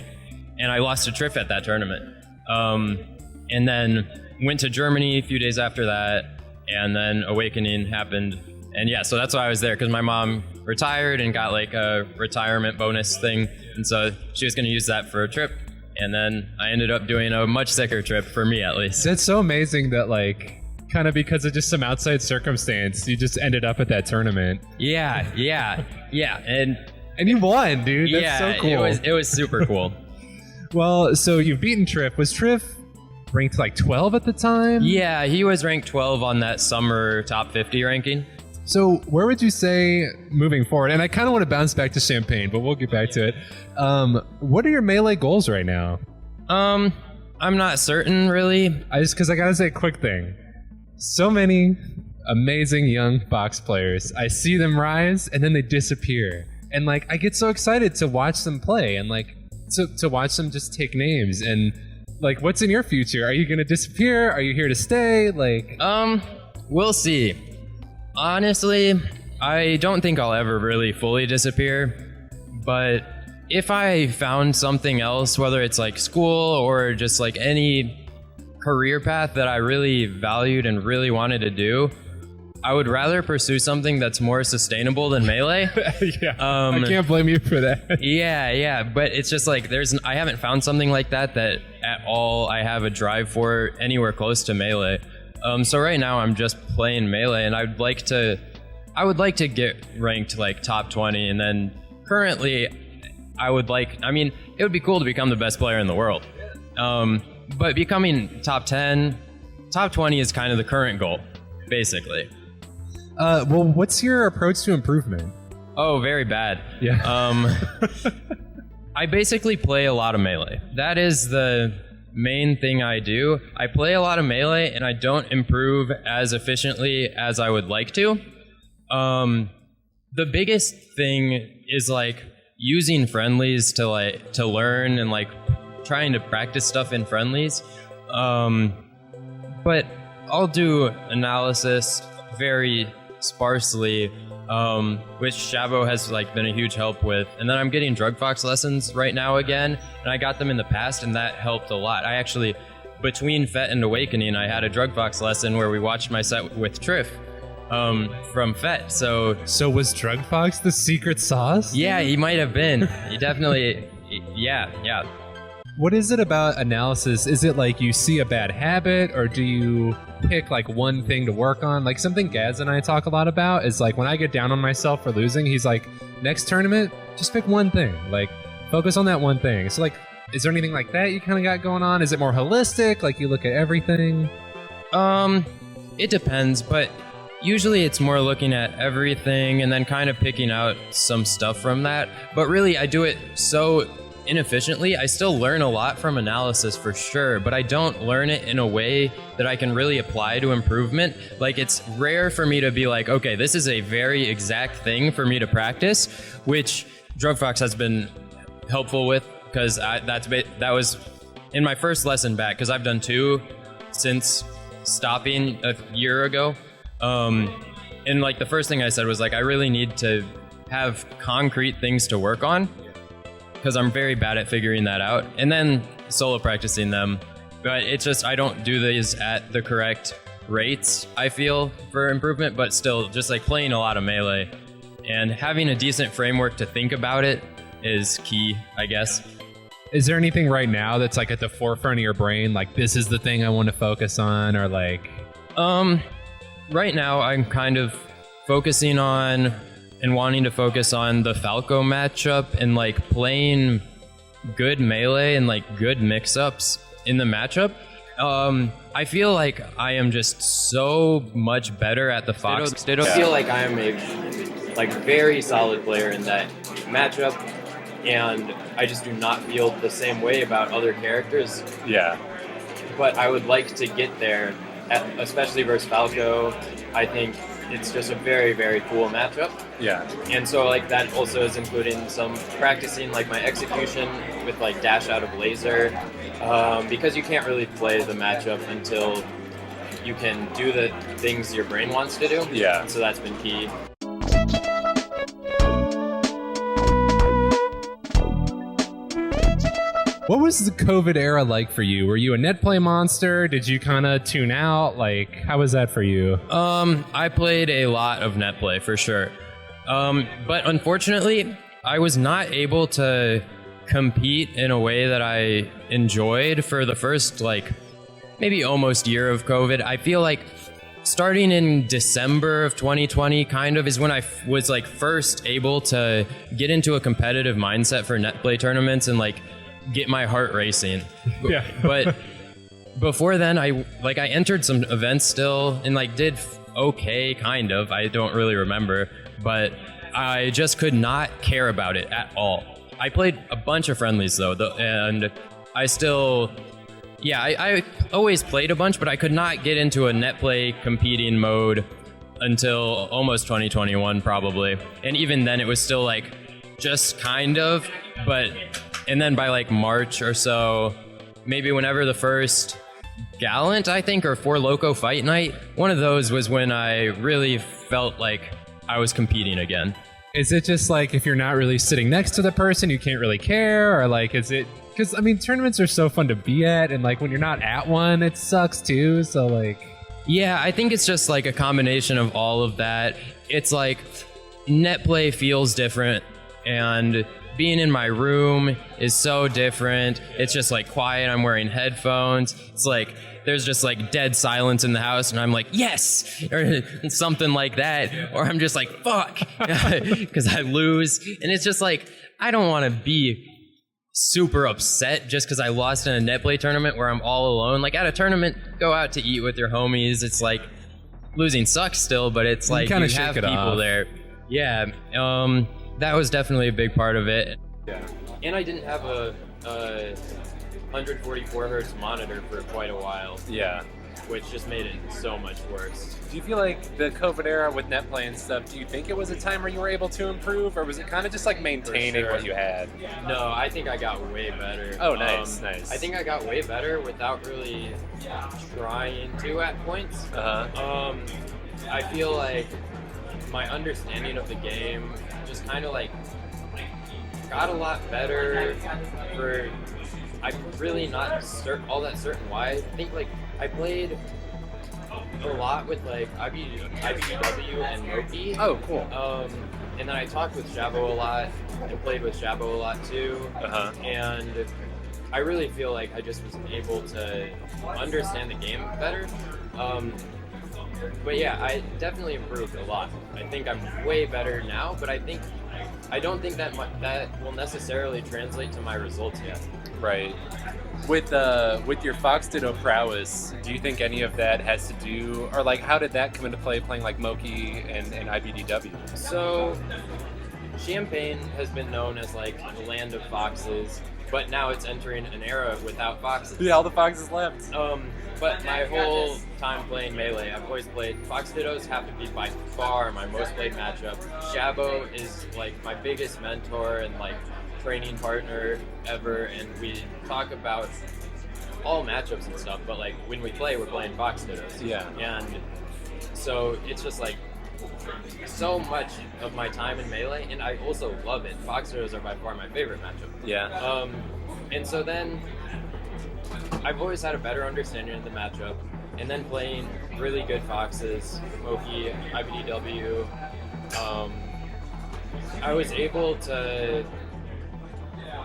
Speaker 6: And I lost to Triff at that tournament. And then went to Germany a few days after that, and then Awakening happened. And yeah, so that's why I was there, because my mom retired and got like a retirement bonus thing, and so she was going to use that for a trip, and then I ended up doing a much sicker trip, for me at least.
Speaker 1: That's so amazing that like kind of because of just some outside circumstance you just ended up at that tournament.
Speaker 6: Yeah, and
Speaker 1: you won, dude. That's so cool.
Speaker 6: It was super cool.
Speaker 1: Well, so you've beaten Triff. Was Triff ranked like 12 at the time?
Speaker 6: Yeah, he was ranked 12 on that summer top 50 ranking.
Speaker 1: So where would you say moving forward, and I kind of want to bounce back to Champagne, but we'll get back to it. What are your Melee goals right now?
Speaker 6: I'm not certain, really.
Speaker 1: Because I gotta say a quick thing. So many amazing young Fox players. I see them rise and then they disappear. And like, I get so excited to watch them play and like to watch them just take names. And like, what's in your future? Are you gonna disappear? Are you here to stay? Like,
Speaker 6: we'll see. Honestly, I don't think I'll ever really fully disappear, but if I found something else, whether it's like school or just like any career path that I really valued and really wanted to do, I would rather pursue something that's more sustainable than Melee.
Speaker 1: Yeah, I can't blame you for that.
Speaker 6: Yeah, but it's just like I haven't found something like that at all I have a drive for anywhere close to Melee. So right now I'm just playing Melee, and I would like to get ranked like top 20, and then currently it would be cool to become the best player in the world. But becoming top 10, top 20 is kind of the current goal, basically.
Speaker 1: Well, what's your approach to improvement?
Speaker 6: Oh, very bad.
Speaker 1: Yeah.
Speaker 6: I basically play a lot of Melee. That is the main thing I do. I play a lot of Melee, and I don't improve as efficiently as I would like to. The biggest thing is like using friendlies to learn and like trying to practice stuff in friendlies. But I'll do analysis very sparsely, which Shavo has like been a huge help with. And then I'm getting Drug Fox lessons right now again, and I got them in the past, and that helped a lot. I actually, between FET and Awakening, I had a Drug Fox lesson where we watched my set with Triff from FET. So
Speaker 1: was Drug Fox the secret sauce?
Speaker 6: Yeah, he might have been. He definitely, yeah.
Speaker 1: What is it about analysis? Is it like you see a bad habit, or do you pick like one thing to work on? Like something Gaz and I talk a lot about is like when I get down on myself for losing, he's like, next tournament, just pick one thing. Like focus on that one thing. So like, is there anything like that you kind of got going on? Is it more holistic? Like you look at everything?
Speaker 6: It depends, but usually it's more looking at everything and then kind of picking out some stuff from that. But really, I do it so inefficiently. I still learn a lot from analysis for sure, but I don't learn it in a way that I can really apply to improvement. Like, it's rare for me to be like, okay, this is a very exact thing for me to practice, which BttrFox has been helpful with, because that was in my first lesson back, because I've done 2 since stopping a year ago. And like the first thing I said was like, I really need to have concrete things to work on, because I'm very bad at figuring that out. And then solo practicing them. But it's just, I don't do these at the correct rates, I feel, for improvement, but still just like playing a lot of Melee and having a decent framework to think about it is key, I guess.
Speaker 1: Is there anything right now that's like at the forefront of your brain, like this is the thing I want to focus on, or like?
Speaker 6: Right now I'm kind of focusing on and wanting to focus on the Falco matchup and like playing good Melee and like good mix-ups in the matchup. I feel like I am just so much better at the Fox. I feel like I am a like very solid player in that matchup, and I just do not feel the same way about other characters.
Speaker 1: Yeah.
Speaker 6: But I would like to get there, especially versus Falco. I think it's just a very, very cool matchup.
Speaker 1: Yeah.
Speaker 6: And so like that also is including some practicing like my execution with like dash out of laser, because you can't really play the matchup until you can do the things your brain wants to do.
Speaker 1: Yeah.
Speaker 6: So that's been key.
Speaker 1: What was the COVID era like for you? Were you a net play monster? Did you kind of tune out? Like, how was that for you?
Speaker 6: I played a lot of net play for sure. But unfortunately, I was not able to compete in a way that I enjoyed for the first, like, maybe almost year of COVID. I feel like starting in December of 2020 kind of is when I was, like, first able to get into a competitive mindset for net play tournaments and, like, get my heart racing.
Speaker 1: Yeah.
Speaker 6: But before then, I entered some events still and like did okay, kind of. I don't really remember, but I just could not care about it at all. I played a bunch of friendlies though, and I still, I always played a bunch, but I could not get into a net play competing mode until almost 2021 probably. And even then it was still like just kind of, and then by like March or so, maybe whenever the first Gallant, I think, or 4 Loco Fight Night, one of those was when I really felt like I was competing again.
Speaker 1: Is it just like if you're not really sitting next to the person, you can't really care? Or like, is it, because I mean, tournaments are so fun to be at, and like when you're not at one, it sucks too, so like.
Speaker 6: Yeah, I think it's just like a combination of all of that. It's like net play feels different, and being in my room is so different. It's just like quiet. I'm wearing headphones. It's like there's just like dead silence in the house, and I'm like, yes, or something like that. Or I'm just like, fuck, because I lose. And it's just like, I don't want to be super upset just because I lost in a net play tournament where I'm all alone. Like at a tournament, go out to eat with your homies. It's like losing sucks still, but it's like you have people there. Yeah. That was definitely a big part of it. Yeah. And I didn't have a 144 hertz monitor for quite a while.
Speaker 1: Yeah.
Speaker 6: Which just made it so much worse.
Speaker 1: Do you feel like the COVID era with net play and stuff, do you think it was a time where you were able to improve, or was it kind of just like maintaining what you had?
Speaker 6: No, I think I got way better.
Speaker 1: Oh, nice.
Speaker 6: I think I got way better without really trying to at points. I feel like my understanding of the game just kind of like got a lot better. I'm really not all that certain why. I think like I played a lot with like IBDW and Loki.
Speaker 1: Oh, cool.
Speaker 6: And then I talked with Jabo a lot and played with Jabo a lot too. And I really feel like I just was able to understand the game better. But yeah, I definitely improved a lot. I think I'm way better now, but I don't think that that will necessarily translate to my results yet.
Speaker 1: Right. With your Fox Ditto prowess, do you think any of that has to do, or like how did that come into play playing like Moki and IBDW?
Speaker 6: So Champagne has been known as like the land of foxes, but now it's entering an era without foxes.
Speaker 1: Yeah, all the foxes left.
Speaker 6: But my whole time playing Melee, I've always played Fox Dittos. Have to be by far my most played matchup. Jabo is like my biggest mentor and like training partner ever, and we talk about all matchups and stuff. But like when we play, we're playing Fox Dittos.
Speaker 1: Yeah.
Speaker 6: And so it's just like so much of my time in Melee, and I also love it. Fox Dittos are by far my favorite matchup.
Speaker 1: Yeah.
Speaker 6: And so then I've always had a better understanding of the matchup, and then playing really good foxes, Moki, IBDW, I was able to.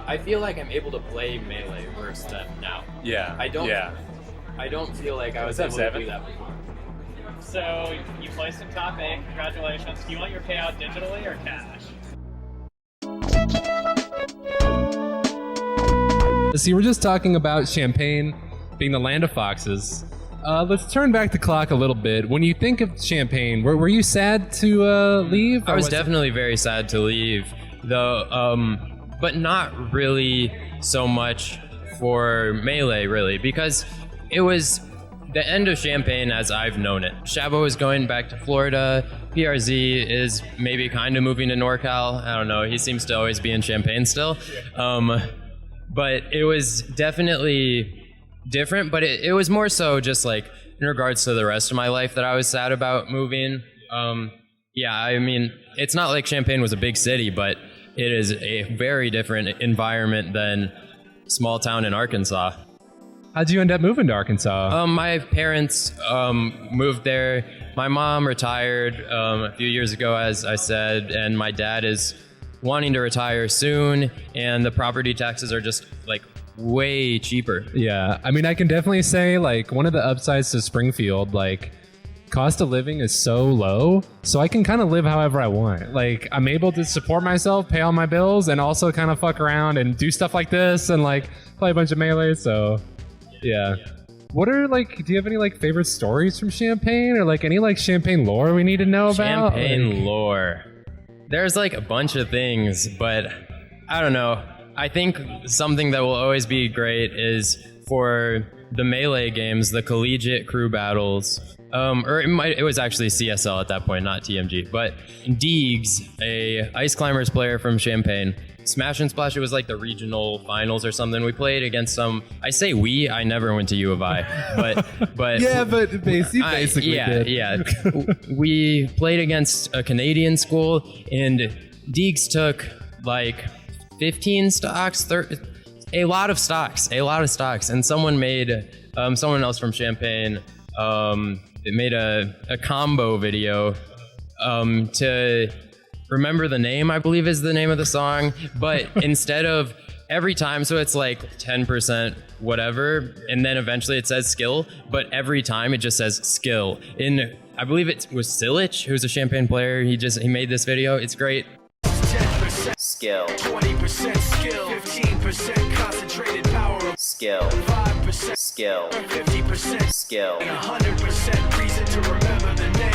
Speaker 6: I feel like I'm able to play Melee worse than now.
Speaker 1: Yeah.
Speaker 6: I don't feel like I was able to do that before.
Speaker 8: So you placed in top 8. Congratulations. Do you want your payout digitally or cash?
Speaker 1: See, we're just talking about Champaign being the land of foxes. Let's turn back the clock a little bit. When you think of Champaign, were you sad to leave?
Speaker 6: I was definitely very sad to leave, though, but not really so much for Melee, really, because it was the end of Champaign as I've known it. Shabo is going back to Florida. PRZ is maybe kind of moving to NorCal. I don't know. He seems to always be in Champaign still. But it was definitely different, but it was more so just like in regards to the rest of my life that I was sad about moving. Yeah, I mean, it's not like Champaign was a big city, but it is a very different environment than small town in Arkansas.
Speaker 1: How'd you end up moving to Arkansas?
Speaker 6: My parents moved there. My mom retired a few years ago, as I said, and my dad is wanting to retire soon, and the property taxes are just like way cheaper.
Speaker 1: Yeah, I mean, I can definitely say like one of the upsides to Springfield, like cost of living is so low, so I can kind of live however I want. Like I'm able to support myself, pay all my bills, and also kind of fuck around and do stuff like this and like play a bunch of Melee. So yeah. What are like, do you have any like favorite stories from Champaign or like any like Champaign lore we need to know about?
Speaker 6: Champaign lore. There's like a bunch of things, but I don't know. I think something that will always be great is for the Melee games, the collegiate crew battles. Or it was actually CSL at that point, not TMG. But Deegs, a Ice Climbers player from Champaign, Smash and Splash, it was like the regional finals or something. We played against some, I say we, I never went to U of I, but
Speaker 1: yeah, but you basically did.
Speaker 6: Yeah. We played against a Canadian school, and Deegs took like 15 stocks, a lot of stocks, and someone else from Champaign, it made a combo video to Remember the Name, I believe is the name of the song, but instead of every time, so it's like 10% whatever, and then eventually it says skill, but every time it just says skill. I believe it was Silich, who's a Champaign player, he made this video, it's great.
Speaker 9: 10% skill, 20% skill, 15% concentrated power, skill, 5% skill, 50% skill, and 100% reason to remember the name.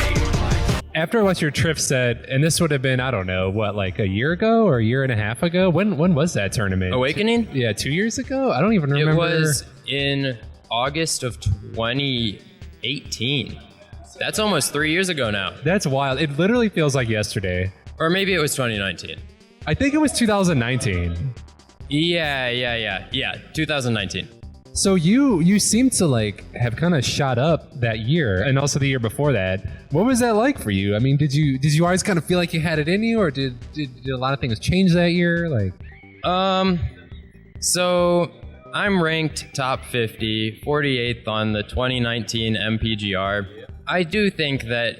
Speaker 1: After I watched your trip set, and this would have been, I don't know, what, like a year ago or a year and a half ago? When was that tournament?
Speaker 6: Awakening?
Speaker 1: Yeah, 2 years ago? I don't even remember.
Speaker 6: It was in August of 2018. That's almost 3 years ago now.
Speaker 1: That's wild. It literally feels like yesterday.
Speaker 6: Or maybe it was 2019.
Speaker 1: I think it was 2019.
Speaker 6: Yeah, 2019.
Speaker 1: So you seem to like have kind of shot up that year, and also the year before that. What was that like for you? I mean, did you always kind of feel like you had it in you, or did a lot of things change that year? Like,
Speaker 6: so I'm ranked top 50, 48th on the 2019 MPGR. I do think that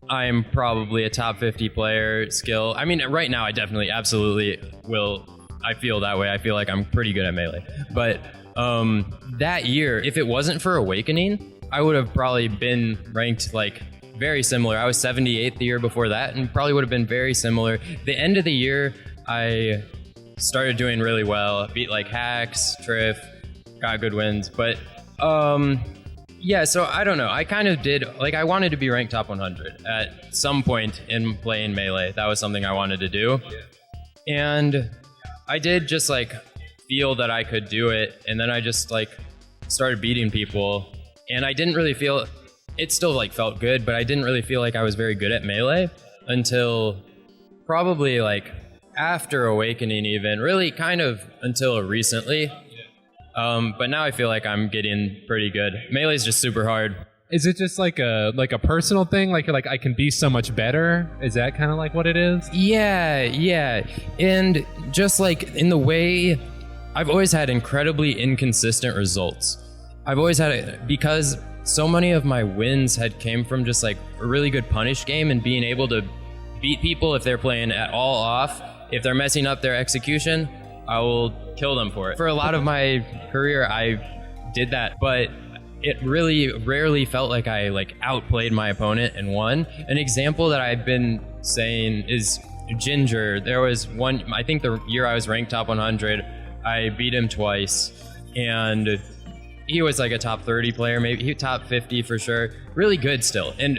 Speaker 6: I'm probably a top 50 player skill. I mean, right now I definitely, absolutely will. I feel that way. I feel like I'm pretty good at Melee, but that year, if it wasn't for Awakening, I would have probably been ranked like very similar. I was 78th the year before that, and probably would have been very similar. The end of the year, I started doing really well. Beat like Hacks, Triff, got good wins. But yeah, so I don't know. I kind of did, like, I wanted to be ranked top 100 at some point in playing Melee. That was something I wanted to do. And I did just like feel that I could do it, and then I just like started beating people, and I didn't really feel it. Still like felt good, but I didn't really feel like I was very good at Melee until probably like after Awakening, even really kind of until recently. But now I feel like I'm getting pretty good. Melee is just super hard.
Speaker 1: Is it just like a personal thing? Like I can be so much better? Is that kind of like what it is?
Speaker 6: Yeah. And just like in the way, I've always had incredibly inconsistent results. I've always had it because so many of my wins had came from just like a really good punish game and being able to beat people if they're playing at all off. If they're messing up their execution, I will kill them for it. For a lot of my career, I did that, but it really rarely felt like I like outplayed my opponent and won. An example that I've been saying is Ginger. There was one, I think the year I was ranked top 100, I beat him twice, and he was like a top 30 player, maybe he top 50 for sure. Really good still. And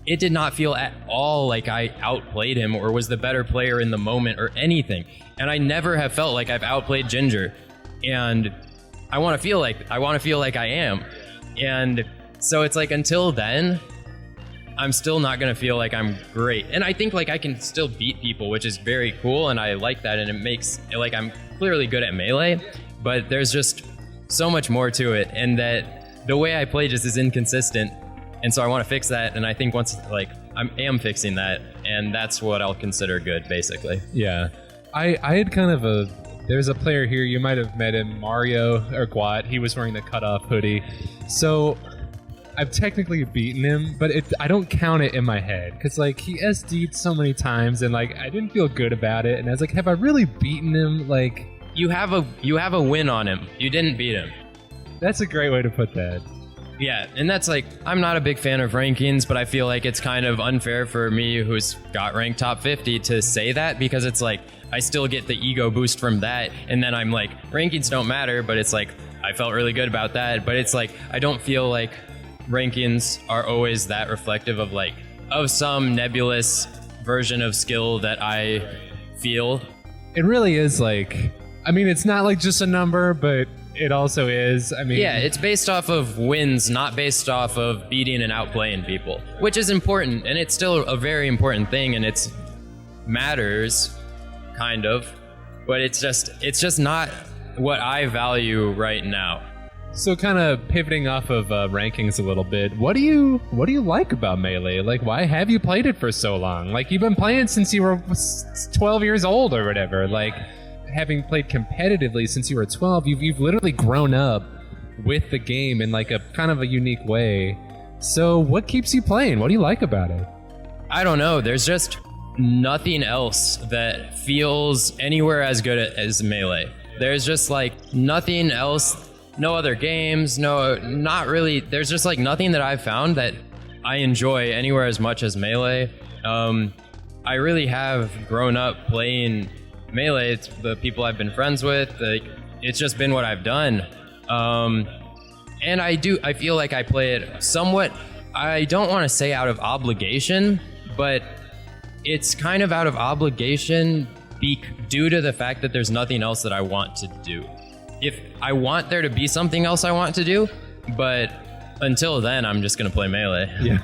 Speaker 6: it did not feel at all like I outplayed him or was the better player in the moment or anything. And I never have felt like I've outplayed Ginger. And I want to feel like I am. And so it's like until then, I'm still not going to feel like I'm great. And I think like I can still beat people, which is very cool, and I like that, and it makes it like I'm clearly good at Melee, but there's just so much more to it, and that the way I play just is inconsistent. And so I want to fix that, and I think once like I am fixing that, and that's what I'll consider good, basically.
Speaker 1: Yeah. I had kind of there's a player here, you might have met him, Mario or Guat. He was wearing the cutoff hoodie. So I've technically beaten him, but I don't count it in my head because like he SD'd so many times, and like I didn't feel good about it. And I was like, have I really beaten him? Like
Speaker 6: you have a win on him. You didn't beat him.
Speaker 1: That's a great way to put that.
Speaker 6: Yeah, and that's like, I'm not a big fan of rankings, but I feel like it's kind of unfair for me who's got ranked top 50 to say that, because it's like, I still get the ego boost from that, and then I'm like, rankings don't matter, but it's like, I felt really good about that, but it's like, I don't feel like rankings are always that reflective of like, of some nebulous version of skill that I feel.
Speaker 1: It really is like, I mean, it's not like just a number, but it also is. I mean,
Speaker 6: yeah, it's based off of wins, not based off of beating and outplaying people, which is important, and it's still a very important thing, and it's matters, kind of, but it's just not what I value right now.
Speaker 1: So kind of pivoting off of rankings a little bit, what do you like about Melee? Like, why have you played it for so long? Like, you've been playing since you were 12 years old or whatever. Like, having played competitively since you were 12, you've literally grown up with the game in like a kind of a unique way. So what keeps you playing? What do you like about it?
Speaker 6: I don't know. There's just nothing else that feels anywhere as good as Melee. There's just like nothing else, no other games, no, not really. There's just like nothing that I've found that I enjoy anywhere as much as Melee. I really have grown up playing Melee. It's the people I've been friends with. Like, it's just been what I've done. And I feel like I play it somewhat, I don't want to say out of obligation, but it's kind of out of obligation due to the fact that there's nothing else that I want to do. If I want there to be something else I want to do, but until then, I'm just going to play Melee.
Speaker 1: Yeah.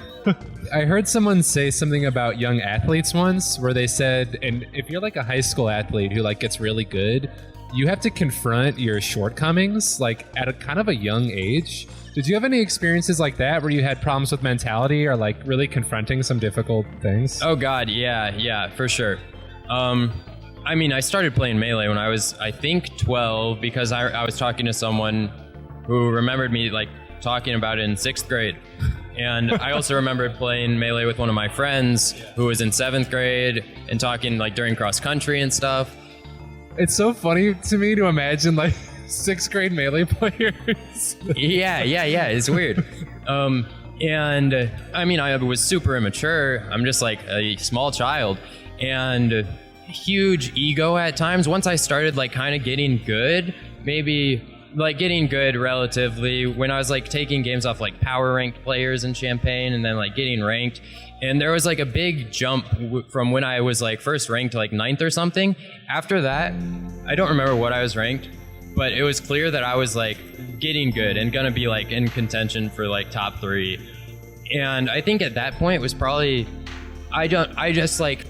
Speaker 1: I heard someone say something about young athletes once where they said, and if you're like a high school athlete who like gets really good, you have to confront your shortcomings like at a kind of a young age. Did you have any experiences like that where you had problems with mentality or like really confronting some difficult things?
Speaker 6: Oh God, yeah, for sure. I mean, I started playing Melee when I was, I think, 12 because I was talking to someone who remembered me like talking about it in 6th grade. And I also remembered playing Melee with one of my friends who was in 7th grade and talking like during cross country and stuff.
Speaker 1: It's so funny to me to imagine like 6th grade Melee players.
Speaker 6: Yeah, it's weird. And I mean, I was super immature. I'm just like a small child and huge ego at times. Once I started like kind of getting good, maybe like getting good relatively, when I was like taking games off like power ranked players in Champaign and then like getting ranked, and there was like a big jump from when I was like first ranked to like 9th or something. After that, I don't remember what I was ranked, but it was clear that I was like getting good and gonna be like in contention for like top 3. And I think at that point it was probably I just like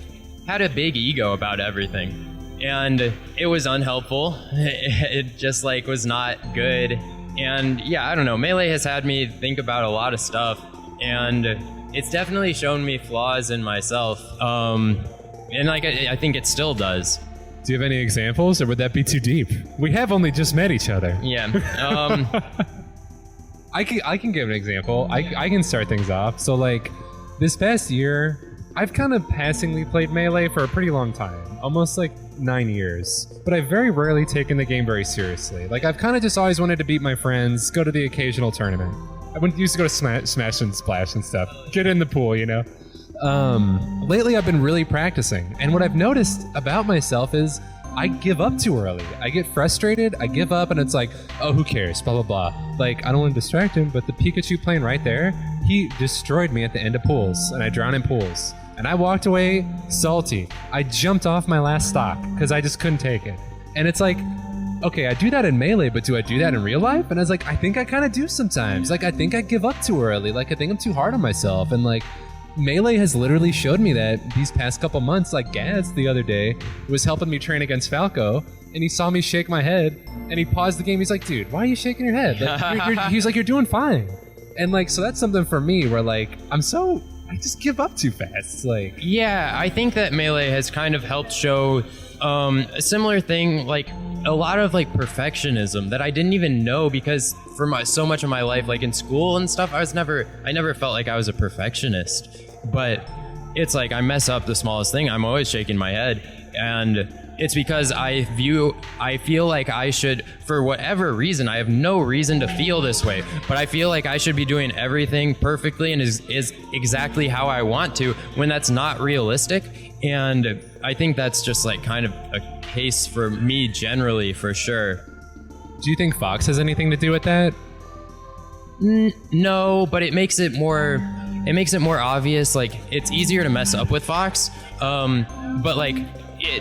Speaker 6: had a big ego about everything, and it was unhelpful. It just like was not good. And yeah, I don't know, Melee has had me think about a lot of stuff, and it's definitely shown me flaws in myself, and like I think it still does.
Speaker 1: Do you have any examples, or would that be too deep? We have only just met each other.
Speaker 6: Yeah.
Speaker 1: I can give an example. I can start things off. So like this past year, I've kind of passingly played Melee for a pretty long time, almost like 9 years. But I've very rarely taken the game very seriously. Like I've kind of just always wanted to beat my friends, go to the occasional tournament. I used to go to Smash and Splash and stuff, get in the pool, you know. Lately I've been really practicing, and what I've noticed about myself is I give up too early. I get frustrated, I give up, and it's like, oh, who cares, blah, blah, blah. Like, I don't want to distract him, but the Pikachu playing right there, he destroyed me at the end of pools, and I drowned in pools. And I walked away salty. I jumped off my last stock, because I just couldn't take it. And it's like, okay, I do that in Melee, but do I do that in real life? And I was like, I think I kind of do sometimes. Like, I think I give up too early. Like, I think I'm too hard on myself, and like, Melee has literally showed me that these past couple months. Like Gaz the other day was helping me train against Falco, and he saw me shake my head, and he paused the game. He's like, dude, why are you shaking your head? Like, he's like, you're doing fine. And like, so that's something for me where like, I just give up too fast. Like,
Speaker 6: yeah, I think that Melee has kind of helped show a similar thing, like a lot of like perfectionism that I didn't even know, because for so much of my life, like in school and stuff, I never felt like I was a perfectionist. But it's like I mess up the smallest thing, I'm always shaking my head, and it's because I feel like I should, for whatever reason, I have no reason to feel this way, but I feel like I should be doing everything perfectly and is exactly how I want to, when that's not realistic. And I think that's just like kind of a case for me generally, for sure.
Speaker 1: Do you think Fox has anything to do with that?
Speaker 6: No, but it makes it more obvious. Like, it's easier to mess up with Fox, but like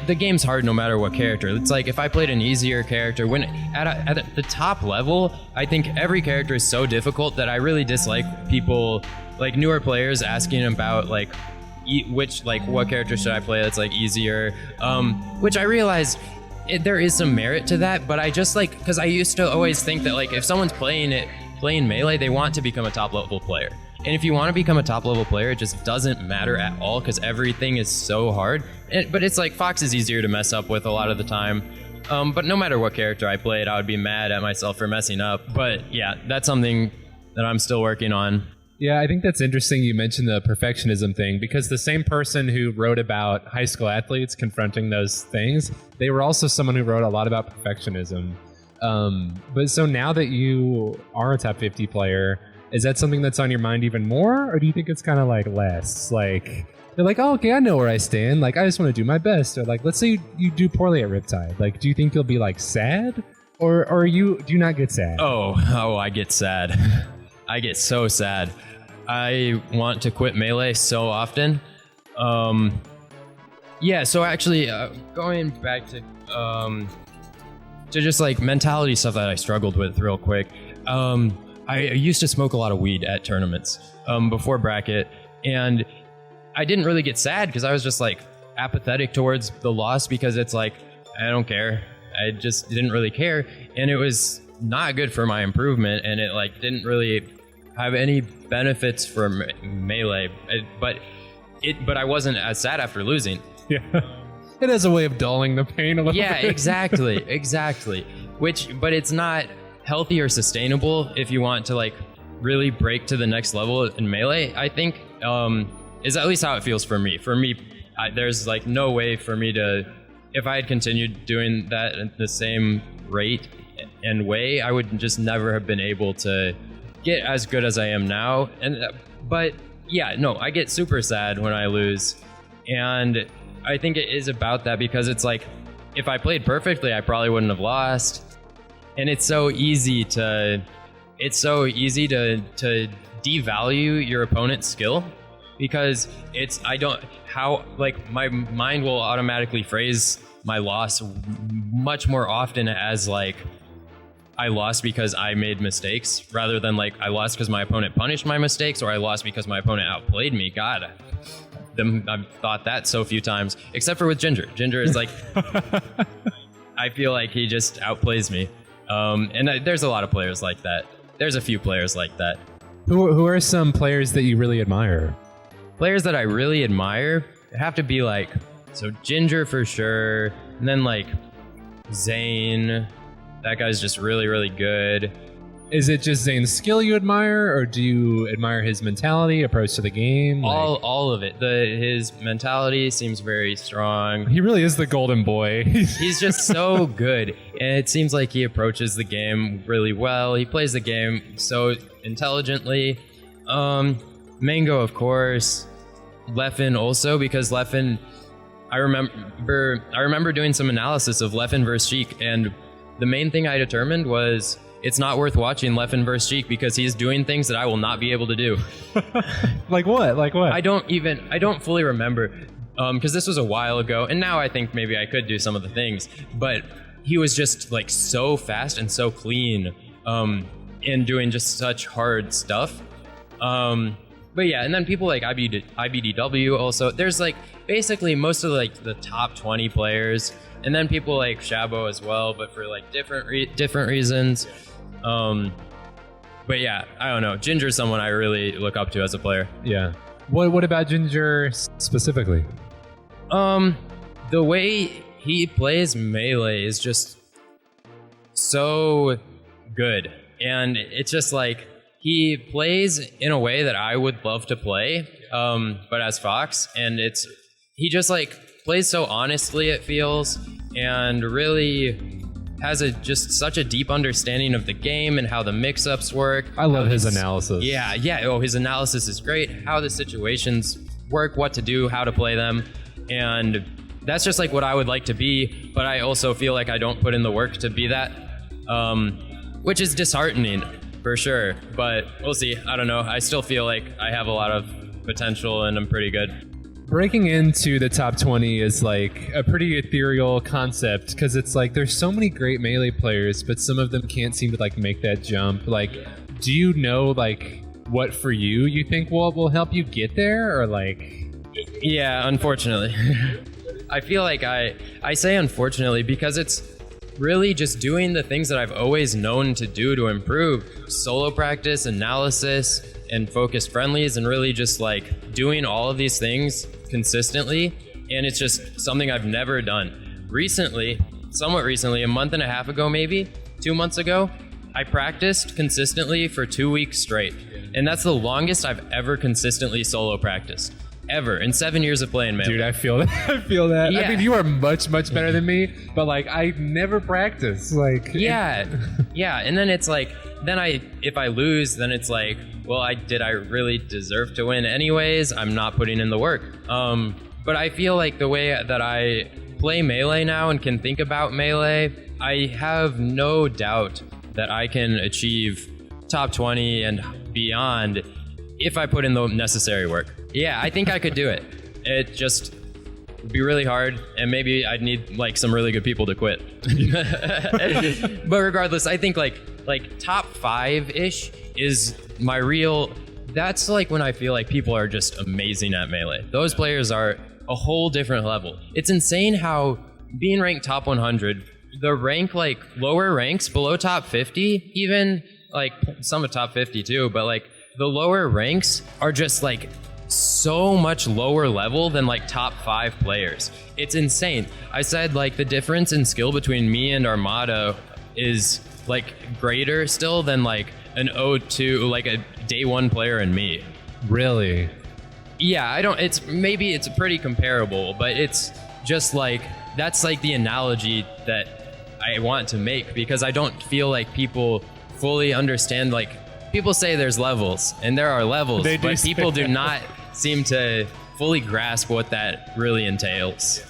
Speaker 6: the game's hard no matter what character. It's like if I played an easier character, when at the top level, I think every character is so difficult that I really dislike people, like newer players, asking about like what character should I play that's like easier, which I realize there is some merit to that, but I just like, because I used to always think that like if someone's playing Melee, they want to become a top level player. And if you want to become a top level player, it just doesn't matter at all, because everything is so hard. But it's like Fox is easier to mess up with a lot of the time. But no matter what character I played, I would be mad at myself for messing up. But yeah, that's something that I'm still working on.
Speaker 1: Yeah, I think that's interesting you mentioned the perfectionism thing, because the same person who wrote about high school athletes confronting those things, they were also someone who wrote a lot about perfectionism. But so now that you are a top 50 player, is that something that's on your mind even more, or do you think it's kind of like less? Like, they're like, oh, okay, I know where I stand. Like, I just want to do my best. Or like, let's say you do poorly at Riptide. Like, do you think you'll be like sad, or do you not get sad?
Speaker 6: Oh, I get sad. I get so sad. I want to quit Melee so often. Yeah, so actually, going back to just like mentality stuff that I struggled with real quick. I used to smoke a lot of weed at tournaments before bracket, and I didn't really get sad because I was just like apathetic towards the loss, because it's like, I don't care. I just didn't really care, and it was not good for my improvement, and it like didn't really have any benefits for Melee, but I wasn't as sad after losing.
Speaker 1: Yeah. It has a way of dulling the pain a little bit.
Speaker 6: Yeah, exactly. But it's not healthy or sustainable if you want to like really break to the next level in Melee, I think, is at least how it feels for me. For me, there's like no way for me to, if I had continued doing that at the same rate and way, I would just never have been able to get as good as I am now. But yeah, no, I get super sad when I lose, and I think it is about that, because it's like, if I played perfectly, I probably wouldn't have lost. And it's so easy to devalue your opponent's skill, because my mind will automatically phrase my loss much more often as like, I lost because I made mistakes rather than like I lost because my opponent punished my mistakes, or I lost because my opponent outplayed me. God, I've thought that so few times, except for with Ginger. Ginger is like, I feel like he just outplays me. And there's a lot of players like that. There's a few players like that.
Speaker 1: Who are some players that you really admire?
Speaker 6: Players that I really admire have to be like, so Ginger for sure, and then like Zane. That guy's just really, really good.
Speaker 1: Is it just Zane's skill you admire, or do you admire his mentality, approach to the game?
Speaker 6: All of it. His mentality seems very strong.
Speaker 1: He really is the golden boy.
Speaker 6: He's just so good, and it seems like he approaches the game really well. He plays the game so intelligently. Mango, of course. Leffen also, because Leffen, I remember doing some analysis of Leffen versus Sheik, and the main thing I determined was it's not worth watching Leffen versus Sheik because he's doing things that I will not be able to do.
Speaker 1: Like what? Like what?
Speaker 6: I don't fully remember because this was a while ago, and now I think maybe I could do some of the things, but he was just like so fast and so clean and doing just such hard stuff. But yeah, and then people like IBDW also. There's like basically most of like the top 20 players, and then people like Shabo as well, but for like different reasons. But yeah, I don't know. Ginger's someone I really look up to as a player.
Speaker 1: Yeah. What about Ginger specifically?
Speaker 6: The way he plays Melee is just so good, and it's just like he plays in a way that I would love to play, but as Fox, and he just like plays so honestly, it feels, and really has just such a deep understanding of the game and how the mix-ups work.
Speaker 1: I love his analysis.
Speaker 6: Yeah. Oh, his analysis is great. How the situations work, what to do, how to play them, and that's just like what I would like to be. But I also feel like I don't put in the work to be that, which is disheartening for sure. But we'll see. I don't know. I still feel like I have a lot of potential and I'm pretty good.
Speaker 1: Breaking into the top 20 is like a pretty ethereal concept because it's like there's so many great Melee players, but some of them can't seem to like make that jump. Like, do you know like what for you think will help you get there, or like?
Speaker 6: Yeah, unfortunately. I feel like I say unfortunately because it's really just doing the things that I've always known to do to improve. Solo practice, analysis, and focused friendlies, and really just like doing all of these things consistently, and it's just something I've never done. Somewhat recently, a month and a half ago, maybe 2 months ago, I practiced consistently for 2 weeks straight, and that's the longest I've ever consistently solo practiced. Ever in 7 years of playing Melee.
Speaker 1: Dude, I feel that. I feel that.
Speaker 6: Yeah.
Speaker 1: I mean, you are much better than me, but like I never practice. Like
Speaker 6: yeah, and then it's like if I lose, then it's like, well, did I really deserve to win anyways? I'm not putting in the work. But I feel like the way that I play Melee now and can think about Melee, I have no doubt that I can achieve top 20 and beyond if I put in the necessary work. Yeah, I think I could do it. It just would be really hard, and maybe I'd need like some really good people to quit. But regardless, I think like top 5-ish is my real. That's like when I feel like people are just amazing at Melee. Those players are a whole different level. It's insane how being ranked top 100, the rank like lower ranks below top 50, even like some of top 50 too, but like the lower ranks are just like so much lower level than like top 5 players. It's insane. I said like the difference in skill between me and Armada is like greater still than like an O2, like a day 1 player and me.
Speaker 1: Really?
Speaker 6: Yeah, it's pretty comparable, but it's just like, that's like the analogy that I want to make, because I don't feel like people fully understand. Like, people say there's levels, and there are levels, but people do not seem to fully grasp what that really entails.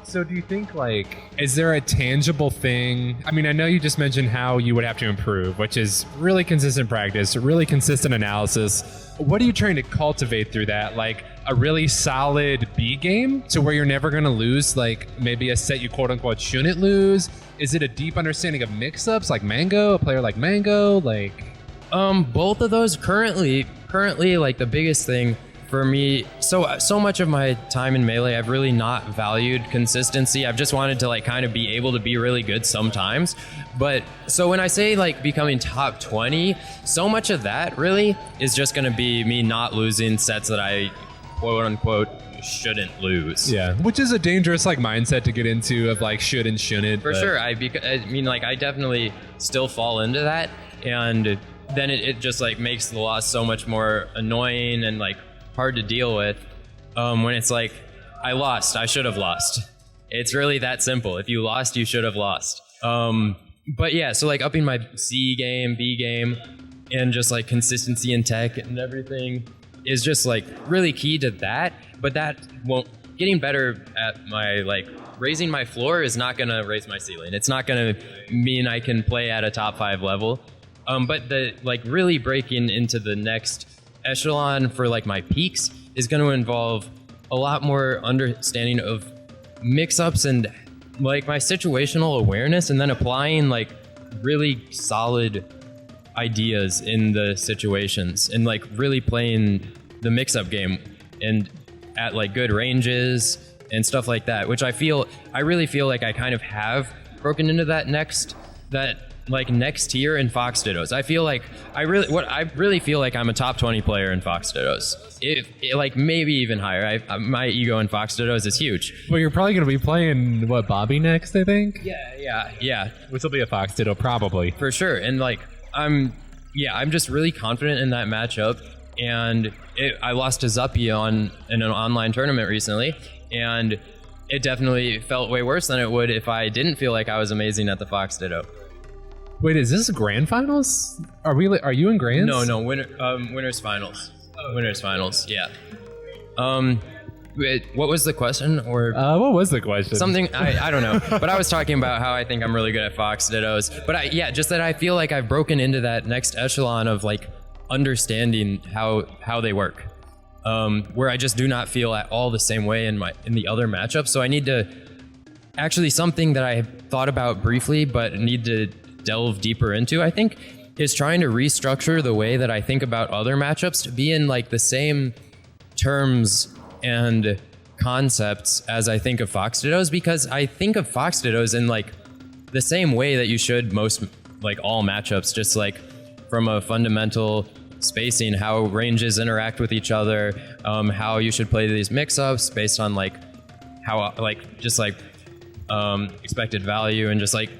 Speaker 1: So do you think, like, is there a tangible thing? I mean, I know you just mentioned how you would have to improve, which is really consistent practice, really consistent analysis. what are you trying to cultivate through that? Like a really solid B game to where you're never going to lose, like maybe a set you quote unquote shouldn't lose? Is it a deep understanding of mix-ups like Mango, a player like Mango? Like,
Speaker 6: both of those currently, like the biggest thing for me, so much of my time in Melee, I've really not valued consistency. I've just wanted to like kind of be able to be really good sometimes. But so when I say like becoming top 20, so much of that really is just going to be me not losing sets that I quote unquote shouldn't lose.
Speaker 1: Yeah, which is a dangerous like mindset to get into of like should and shouldn't.
Speaker 6: For sure. I mean, like I definitely still fall into that, and then it just like makes the loss so much more annoying and like hard to deal with when it's like, I lost, I should have lost. It's really that simple. If you lost, you should have lost. But yeah, so like upping my C game, B game, and just like consistency in tech and everything is just like really key to that. But that won't, getting better at my like raising my floor is not gonna raise my ceiling. It's not gonna mean I can play at a top 5 level. But the like really breaking into the next echelon for like my peaks is going to involve a lot more understanding of mix-ups and like my situational awareness, and then applying like really solid ideas in the situations and like really playing the mix-up game and at like good ranges and stuff like that, which I really feel like I kind of have broken into that next tier in Fox Dittos. I really feel like I'm a top 20 player in Fox Dittos. Like maybe even higher. My ego in Fox Dittos is huge.
Speaker 1: Well, you're probably going to be playing Bobby next, I think.
Speaker 6: Yeah.
Speaker 1: Which will be a Fox Ditto probably.
Speaker 6: For sure. And like I'm just really confident in that matchup. And I lost to Zuppy in an online tournament recently, and it definitely felt way worse than it would if I didn't feel like I was amazing at the Fox Ditto.
Speaker 1: Wait, is this grand finals? Are you in grands?
Speaker 6: No, winners finals. Winners finals, yeah. Wait, what was the question? Or
Speaker 1: what was the question?
Speaker 6: Something I don't know. But I was talking about how I think I'm really good at Fox Dittos. But just that I feel like I've broken into that next echelon of like understanding how they work. Where I just do not feel at all the same way in the other matchups. So I need to actually, something that I thought about briefly but need to delve deeper into, I think, is trying to restructure the way that I think about other matchups to be in like the same terms and concepts as I think of Fox Dittos, because I think of Fox Dittos in like the same way that you should most like all matchups, just like from a fundamental spacing, how ranges interact with each other, how you should play these mix-ups based on like how like just like expected value and just like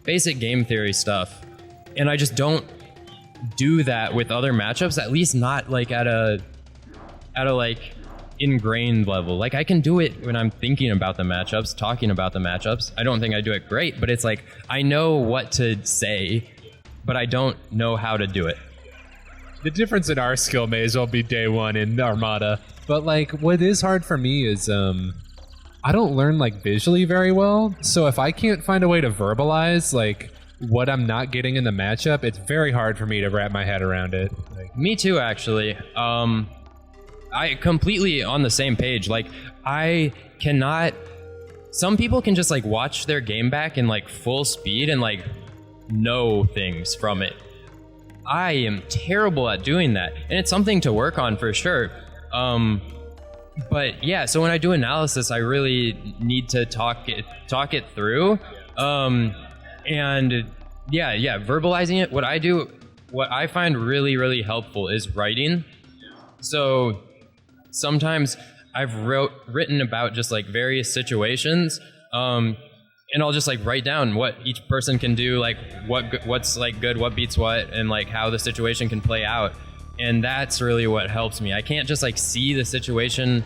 Speaker 6: basic game theory stuff. And I just don't do that with other matchups, at least not like at a like ingrained level. Like I can do it when I'm thinking about the matchups, talking about the matchups. I don't think I do it great, but it's like I know what to say, but I don't know how to do it.
Speaker 1: The difference in our skill may as well be day one in Armada. But like what is hard for me is I don't learn like visually very well. So if I can't find a way to verbalize like what I'm not getting in the matchup, it's very hard for me to wrap my head around it. Like,
Speaker 6: me too, actually. I completely on the same page. Like I cannot. Some people can just like watch their game back in like full speed and like know things from it. I am terrible at doing that, and it's something to work on for sure. But yeah, so when I do analysis, I really need to talk it through. And verbalizing it. What I find really, really helpful is writing. So sometimes I've written about just like various situations, and I'll just like write down what each person can do, like what's like good, what beats what, and like how the situation can play out. And that's really what helps me. I can't just like see the situation,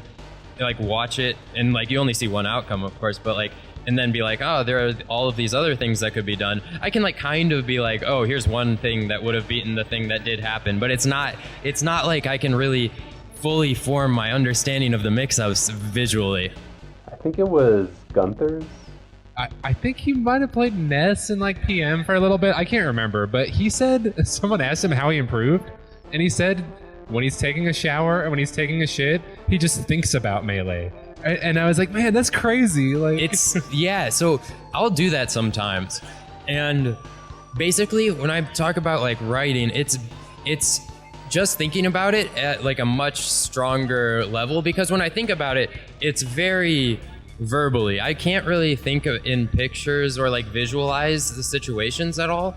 Speaker 6: like watch it, and like you only see one outcome, of course, but like, and then be like, oh, there are all of these other things that could be done. I can like kind of be like, oh, here's one thing that would have beaten the thing that did happen, but it's not like I can really fully form my understanding of the mix-ups visually.
Speaker 10: I think it was Gunther's.
Speaker 1: I think he might have played Ness and like PM for a little bit. I can't remember, but he said someone asked him how he improved, and he said when he's taking a shower and when he's taking a shit, he just thinks about Melee. And I was like, man, that's crazy. Like,
Speaker 6: it's so I'll do that sometimes. And basically when I talk about like writing, it's just thinking about it at like a much stronger level, because when I think about it, it's very verbally. I can't really think of in pictures or like visualize the situations at all.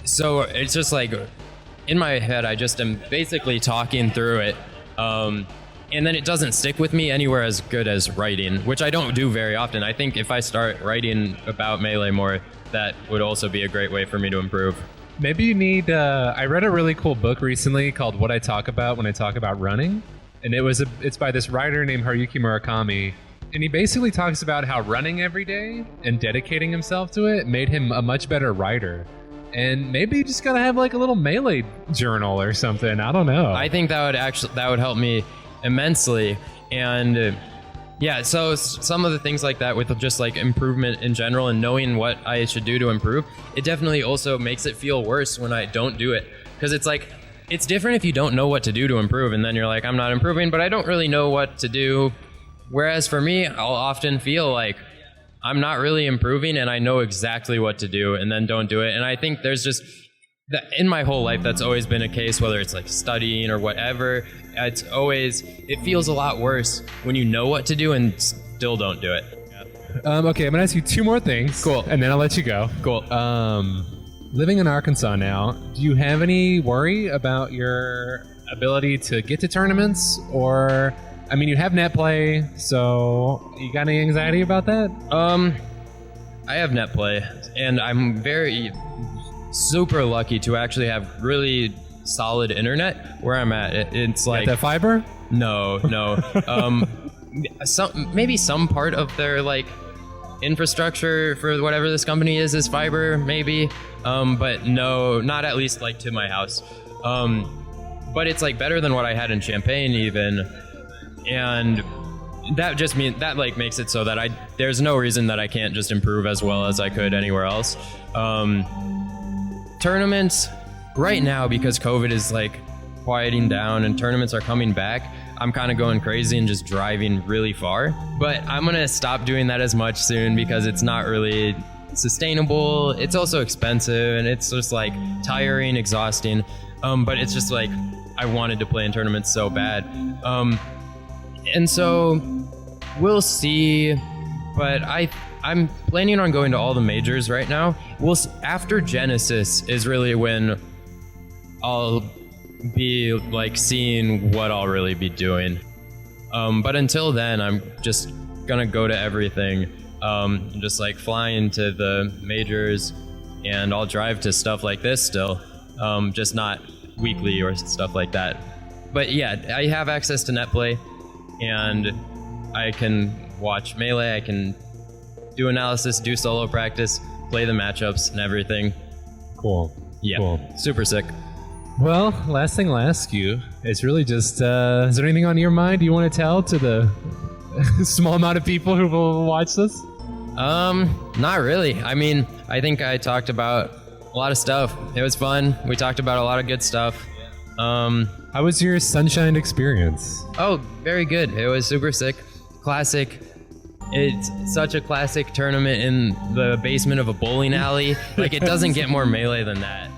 Speaker 6: So it's just like in my head, I just am basically talking through it. And then it doesn't stick with me anywhere as good as writing, which I don't do very often. I think if I start writing about Melee more, that would also be a great way for me to improve.
Speaker 1: Maybe you need, I read a really cool book recently called What I Talk About When I Talk About Running. And it's by this writer named Haruki Murakami. And he basically talks about how running every day and dedicating himself to it made him a much better writer. And maybe you just gotta have like a little Melee journal or something. I don't know.
Speaker 6: I think that would help me immensely. And so some of the things like that with just like improvement in general and knowing what I should do to improve, it definitely also makes it feel worse when I don't do it. Because it's like, it's different if you don't know what to do to improve and then you're like, I'm not improving, but I don't really know what to do. Whereas for me, I'll often feel like I'm not really improving and I know exactly what to do and then don't do it. And I think there's just that in my whole life, that's always been a case, whether it's like studying or whatever. It feels a lot worse when you know what to do and still don't do it.
Speaker 1: Okay, I'm gonna ask you two more things.
Speaker 6: Cool.
Speaker 1: And then I'll let you go.
Speaker 6: Cool.
Speaker 1: Living in Arkansas now, do you have any worry about your ability to get to tournaments? Or, I mean, you have net play, so you got any anxiety about that?
Speaker 6: I have net play, and I'm very super lucky to actually have really solid internet where I'm at. It's like
Speaker 1: the fiber?
Speaker 6: No. Maybe some part of their like infrastructure for whatever this company is fiber, maybe. But no, not at least like to my house. But it's like better than what I had in Champaign even, and that just means that like makes it so that there's no reason that I can't just improve as well as I could anywhere else. Tournaments right now, because COVID is like quieting down and tournaments are coming back, I'm kind of going crazy and just driving really far. But I'm gonna stop doing that as much soon because it's not really sustainable. It's also expensive and it's just like tiring, exhausting. But it's just like I wanted to play in tournaments so bad. And so we'll see. But I'm planning on going to all the majors right now. After Genesis is really when I'll be like seeing what I'll really be doing. But until then, I'm just gonna go to everything. Just like flying to the majors, and I'll drive to stuff like this still, just not weekly or stuff like that. But yeah, I have access to netplay, and I can watch Melee, I can do analysis, do solo practice, play the matchups and everything.
Speaker 1: Cool.
Speaker 6: Yeah,
Speaker 1: cool.
Speaker 6: Super sick.
Speaker 1: Well, last thing I'll ask you is really just, is there anything on your mind you want to tell to the small amount of people who will watch this?
Speaker 6: Not really. I mean, I think I talked about a lot of stuff. It was fun. We talked about a lot of good stuff.
Speaker 1: How was your Sunshine experience?
Speaker 6: Oh, very good. It was super sick. Classic. It's such a classic tournament in the basement of a bowling alley. Like, it doesn't get more Melee than that.